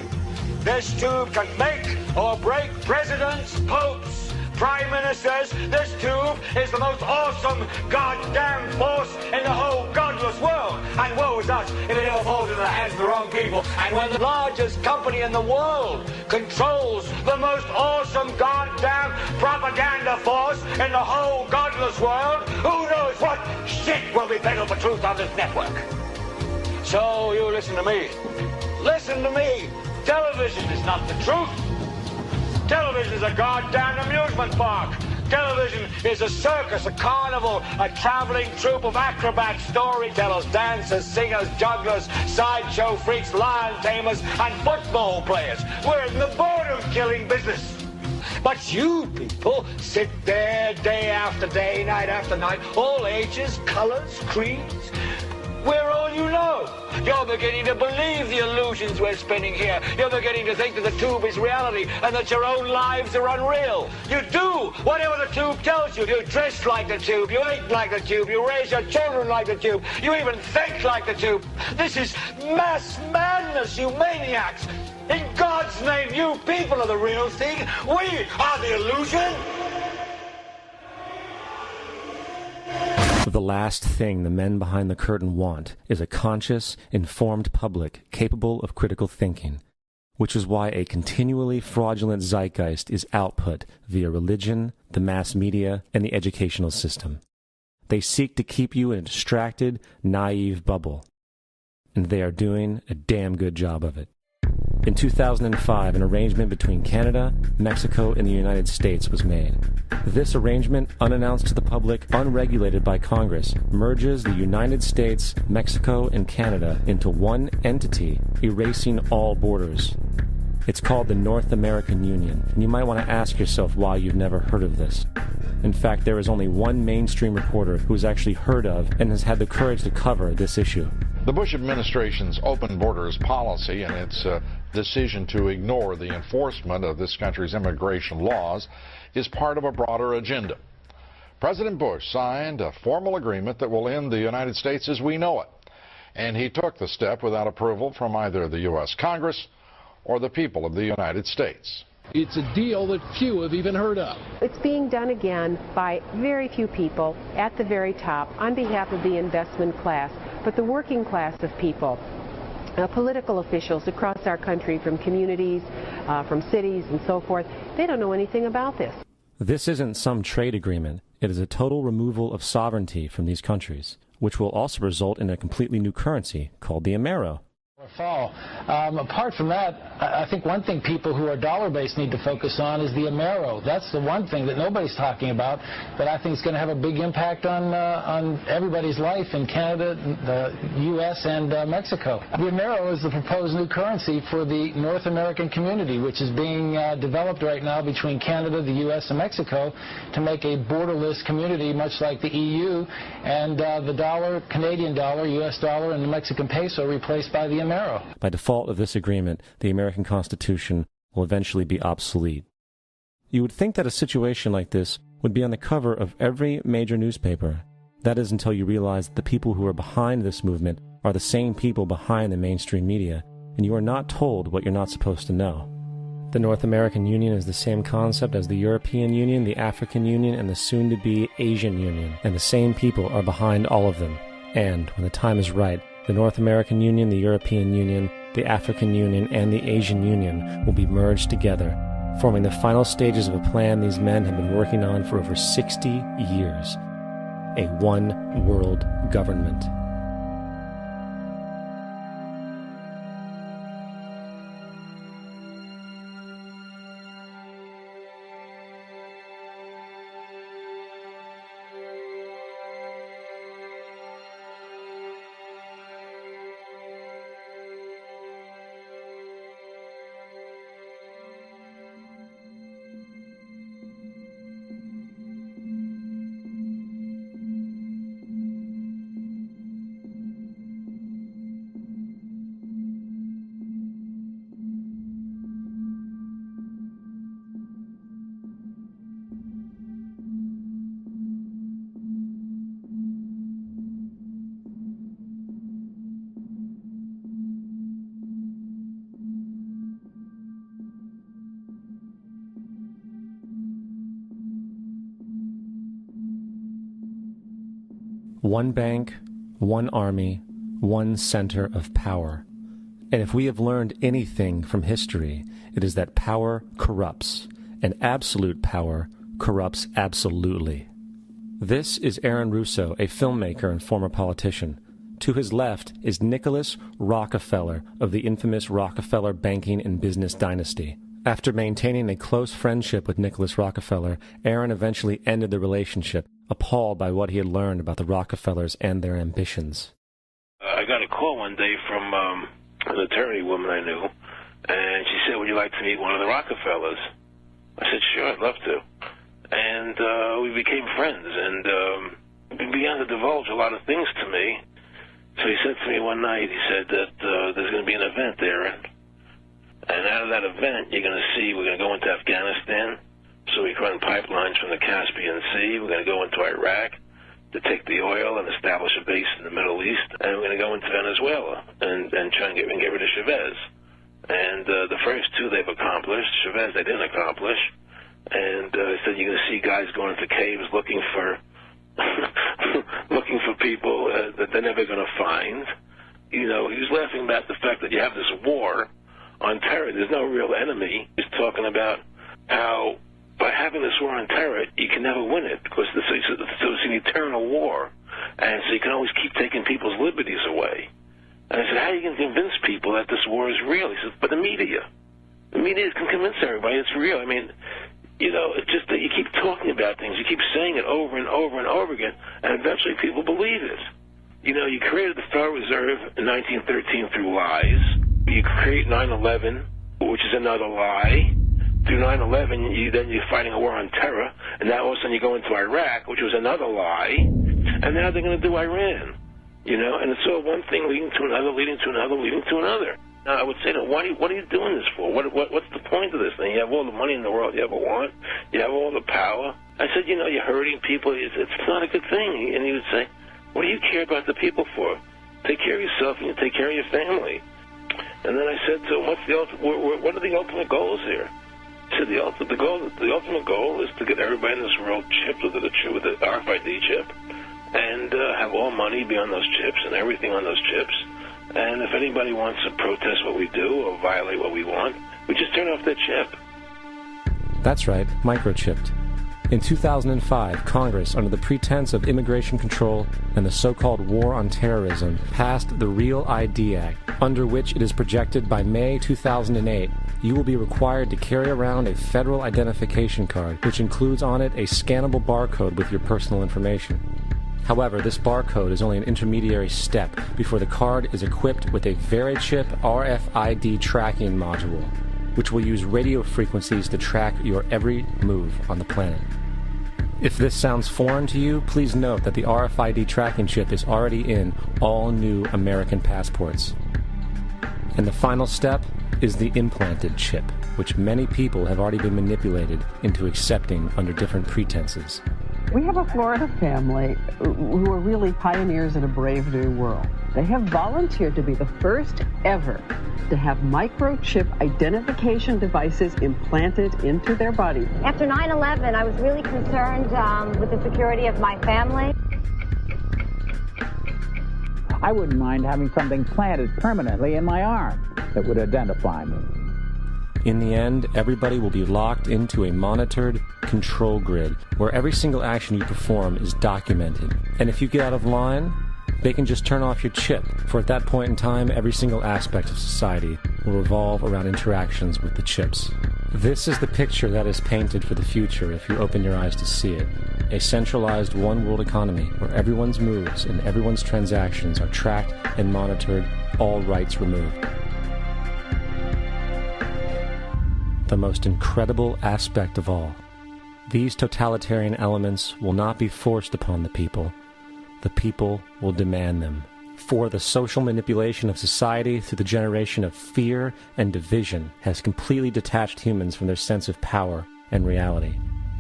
This tube can make or break presidents, popes, prime ministers. This tube is the most awesome goddamn force in the whole godless world. And woe is us if it ever falls into the hands of the wrong people. And when the largest company in the world controls the most awesome goddamn propaganda force in the whole godless world, who knows what shit will be peddled for truth on this network. So you listen to me. Listen to me. Television is not the truth. Television is a goddamn amusement park. Television is a circus, a carnival, a traveling troupe of acrobats, storytellers, dancers, singers, jugglers, sideshow freaks, lion tamers, and football players. We're in the boredom-killing business. But you people sit there day after day, night after night, all ages, colors, creeds. We're all you know. You're beginning to believe the illusions we're spinning here. You're beginning to think that the tube is reality and that your own lives are unreal. You do whatever the tube tells you. You dress like the tube. You eat like the tube. You raise your children like the tube. You even think like the tube. This is mass madness, you maniacs. In God's name, you people are the real thing. We are the illusion. The last thing the men behind the curtain want is a conscious, informed public capable of critical thinking, which is why a continually fraudulent zeitgeist is output via religion, the mass media, and the educational system. They seek to keep you in a distracted, naive bubble, and they are doing a damn good job of it. In 2005, an arrangement between Canada, Mexico, and the United States was made. This arrangement, unannounced to the public, unregulated by Congress, merges the United States, Mexico, and Canada into one entity, erasing all borders. It's called the North American Union, and you might want to ask yourself why you've never heard of this. In fact, there is only one mainstream reporter who has actually heard of and has had the courage to cover this issue. The Bush administration's open borders policy and its decision to ignore the enforcement of this country's immigration laws is part of a broader agenda. President Bush signed a formal agreement that will end the United States as we know it, and he took the step without approval from either the U.S. Congress or the people of the United States. It's a deal that few have even heard of. It's being done again by very few people at the very top on behalf of the investment class, but the working class of people, political officials across our country, from communities, from cities and so forth, they don't know anything about this. This isn't some trade agreement. It is a total removal of sovereignty from these countries, which will also result in a completely new currency called the Amero. Fall. Apart from that, I think one thing people who are dollar-based need to focus on is the Amero. That's the one thing that nobody's talking about that I think is going to have a big impact on everybody's life in Canada, the U.S., and Mexico. The Amero is the proposed new currency for the North American community, which is being developed right now between Canada, the U.S., and Mexico to make a borderless community, much like the EU, and the dollar, Canadian dollar, U.S. dollar, and the Mexican peso replaced by the Amero. By default of this agreement, the American Constitution will eventually be obsolete. You would think that a situation like this would be on the cover of every major newspaper. That is until you realize that the people who are behind this movement are the same people behind the mainstream media, and you are not told what you're not supposed to know. The North American Union is the same concept as the European Union, the African Union, and the soon-to-be Asian Union, and the same people are behind all of them. And, when the time is right, the North American Union, the European Union, the African Union, and the Asian Union will be merged together, forming the final stages of a plan these men have been working on for over 60 years. A one-world government. One bank, one army, one center of power. And if we have learned anything from history, it is that power corrupts, and absolute power corrupts absolutely. This is Aaron Russo, a filmmaker and former politician. To his left is Nicholas Rockefeller of the infamous Rockefeller banking and business dynasty. After maintaining a close friendship with Nicholas Rockefeller, Aaron eventually ended the relationship, appalled by what he had learned about the Rockefellers and their ambitions. I got a call one day from an attorney woman I knew, and she said, "Would you like to meet one of the Rockefellers?" I said, "Sure, I'd love to." And we became friends, and he began to divulge a lot of things to me. So he said to me one night, he said that there's going to be an event there, and out of that event, you're going to see we're going to go into Afghanistan, so we can run pipelines from the Caspian Sea. We're going to go into Iraq to take the oil and establish a base in the Middle East, and we're going to go into Venezuela and try and get rid of Chavez. And the first two they've accomplished. Chavez they didn't accomplish. And he said you're going to see guys going into caves looking for looking for people that they're never going to find. You know, he was laughing about the fact that you have this war on terror. There's no real enemy. He's talking about how by having this war on terror, you can never win it because it's an eternal war. And so you can always keep taking people's liberties away. And I said, how are you going to convince people that this war is real? He said, but the media can convince everybody it's real. I mean, you know, it's just that you keep talking about things. You keep saying it over and over and over again, and eventually people believe it. You know, you created the Federal Reserve in 1913 through lies. You create 9/11, which is another lie. Through 9/11, then you're fighting a war on terror, and now all of a sudden you go into Iraq, which was another lie, and now they're going to do Iran. You know, and it's all one thing leading to another, leading to another, leading to another. Now, I would say, what are you doing this for? What's the point of this thing? You have all the money in the world you ever want. You have all the power. I said, you know, you're hurting people. It's not a good thing. And he would say, what do you care about the people for? Take care of yourself and you take care of your family. And then I said to him, what are the ultimate goals here? He said, the ultimate goal is to get everybody in this world chipped with the RFID chip and have all money be on those chips and everything on those chips. And if anybody wants to protest what we do or violate what we want, we just turn off their chip. That's right, microchipped. In 2005, Congress, under the pretense of immigration control and the so-called war on terrorism, passed the REAL ID Act, under which it is projected by May 2008, you will be required to carry around a federal identification card, which includes on it a scannable barcode with your personal information. However, this barcode is only an intermediary step before the card is equipped with a VeriChip RFID tracking module, which will use radio frequencies to track your every move on the planet. If this sounds foreign to you, please note that the RFID tracking chip is already in all new American passports. And the final step is the implanted chip, which many people have already been manipulated into accepting under different pretenses. We have a Florida family who are really pioneers in a brave new world. They have volunteered to be the first ever to have microchip identification devices implanted into their body. After 9/11, I was really concerned with the security of my family. I wouldn't mind having something planted permanently in my arm that would identify me. In the end, everybody will be locked into a monitored control grid where every single action you perform is documented. And if you get out of line, they can just turn off your chip, for at that point in time, every single aspect of society will revolve around interactions with the chips. This is the picture that is painted for the future if you open your eyes to see it. A centralized one-world economy where everyone's moves and everyone's transactions are tracked and monitored, all rights removed. The most incredible aspect of all. These totalitarian elements will not be forced upon the people. The people will demand them. For the social manipulation of society through the generation of fear and division has completely detached humans from their sense of power and reality.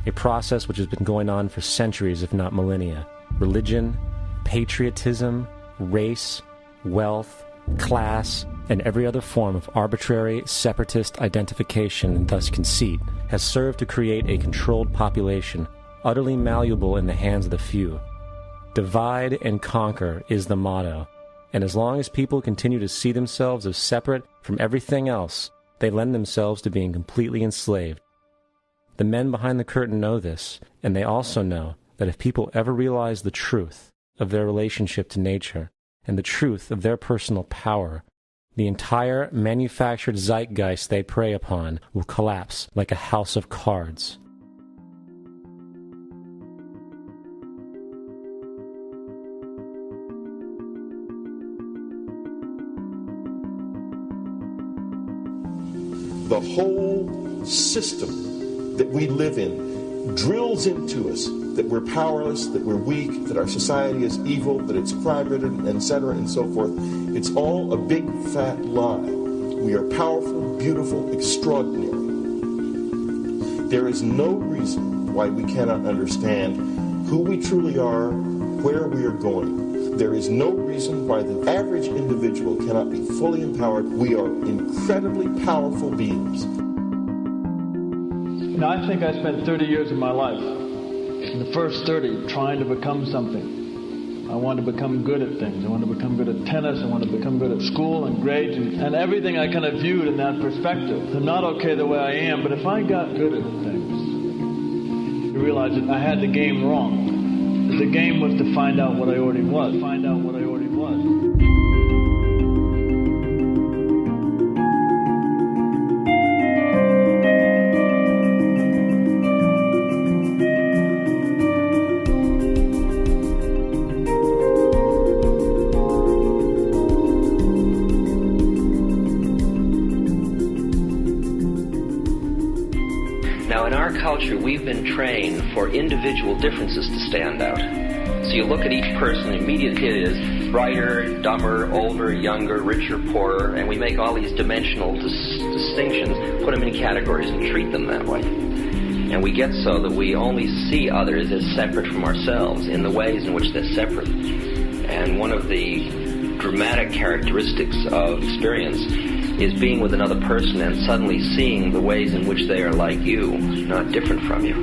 A process which has been going on for centuries, if not millennia. Religion, patriotism, race, wealth, class, and every other form of arbitrary, separatist identification and thus conceit has served to create a controlled population, utterly malleable in the hands of the few. Divide and conquer is the motto, and as long as people continue to see themselves as separate from everything else, they lend themselves to being completely enslaved. The men behind the curtain know this, and they also know that if people ever realize the truth of their relationship to nature and the truth of their personal power, the entire manufactured zeitgeist they prey upon will collapse like a house of cards. The whole system that we live in drills into us that we're powerless, that we're weak, that our society is evil, that it's crime-ridden, etc., and so forth. It's all a big, fat lie. We are powerful, beautiful, extraordinary. There is no reason why we cannot understand who we truly are, where we are going. There is no reason why the average individual cannot be fully empowered. We are incredibly powerful beings. You know, I think I spent 30 years of my life, in the first 30, trying to become something. I wanted to become good at things. I wanted to become good at tennis. I wanted to become good at school and grades and everything I kind of viewed in that perspective. I'm not okay the way I am, but if I got good at things, I realized that I had the game wrong. The game was to find out what I already was. Find out what I already was. Culture, we've been trained for individual differences to stand out. So you look at each person, immediately it is brighter, dumber, older, younger, richer, poorer, and we make all these dimensional distinctions, put them in categories and treat them that way. And we get so that we only see others as separate from ourselves in the ways in which they're separate. And one of the dramatic characteristics of experience is being with another person and suddenly seeing the ways in which they are like you, not different from you,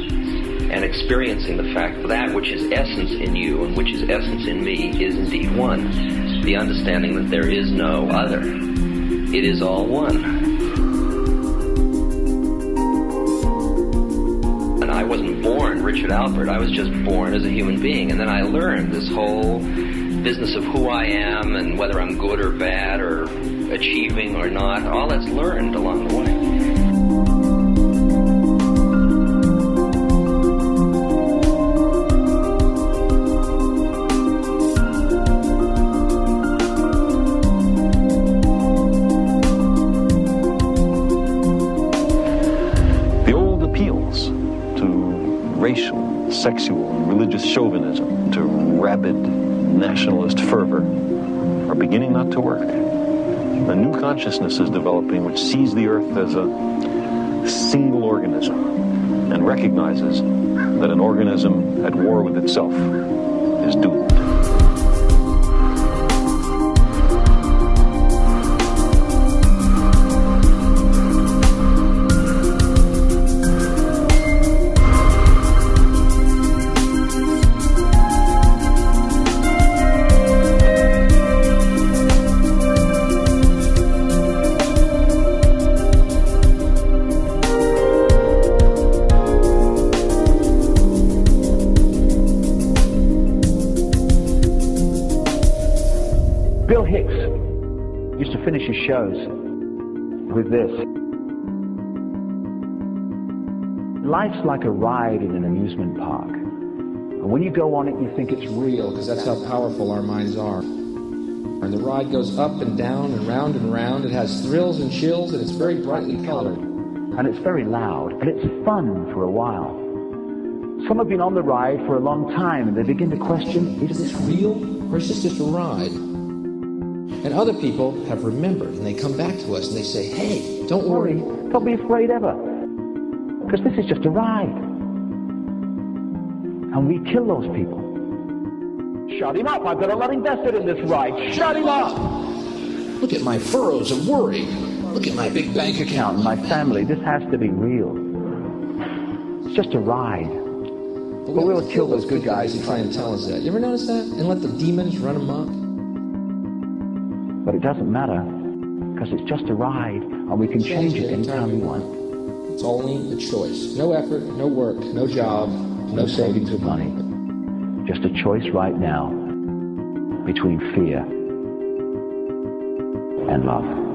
and experiencing the fact that that which is essence in you and which is essence in me is indeed one. The understanding that there is no other. It is all one. And I wasn't born Richard Alpert. I was just born as a human being. And then I learned this whole business of who I am and whether I'm good or bad or achieving or not. All that's learned along the way. The old appeals to racial, sexual, and religious chauvinism, to rabid nationalist fervor, are beginning not to work. A new consciousness is developing which sees the earth as a single organism and recognizes that an organism at war with itself is doomed. Shows with this. Life's like a ride in an amusement park. And when you go on it, you think it's real, because that's how powerful our minds are. And the ride goes up and down and round and round. It has thrills and chills, and it's very brightly colored. And it's very loud, and it's fun for a while. Some have been on the ride for a long time, and they begin to question, is this real, or is this just a ride? And other people have remembered, and they come back to us and they say, hey, don't worry. Don't be afraid ever. Because this is just a ride. And we kill those people. Shut him up. I've got a lot invested in this ride. Shut him up. Look at my furrows of worry. Look at my big bank account. My family. This has to be real. It's just a ride. But we'll kill those good guys who try and tell us that. You ever notice that? And let the demons run amok? But it doesn't matter, because it's just a ride, and we can change it anytime we want. It's only a choice. No effort, no work, no job, no savings of money. Just a choice right now between fear and love.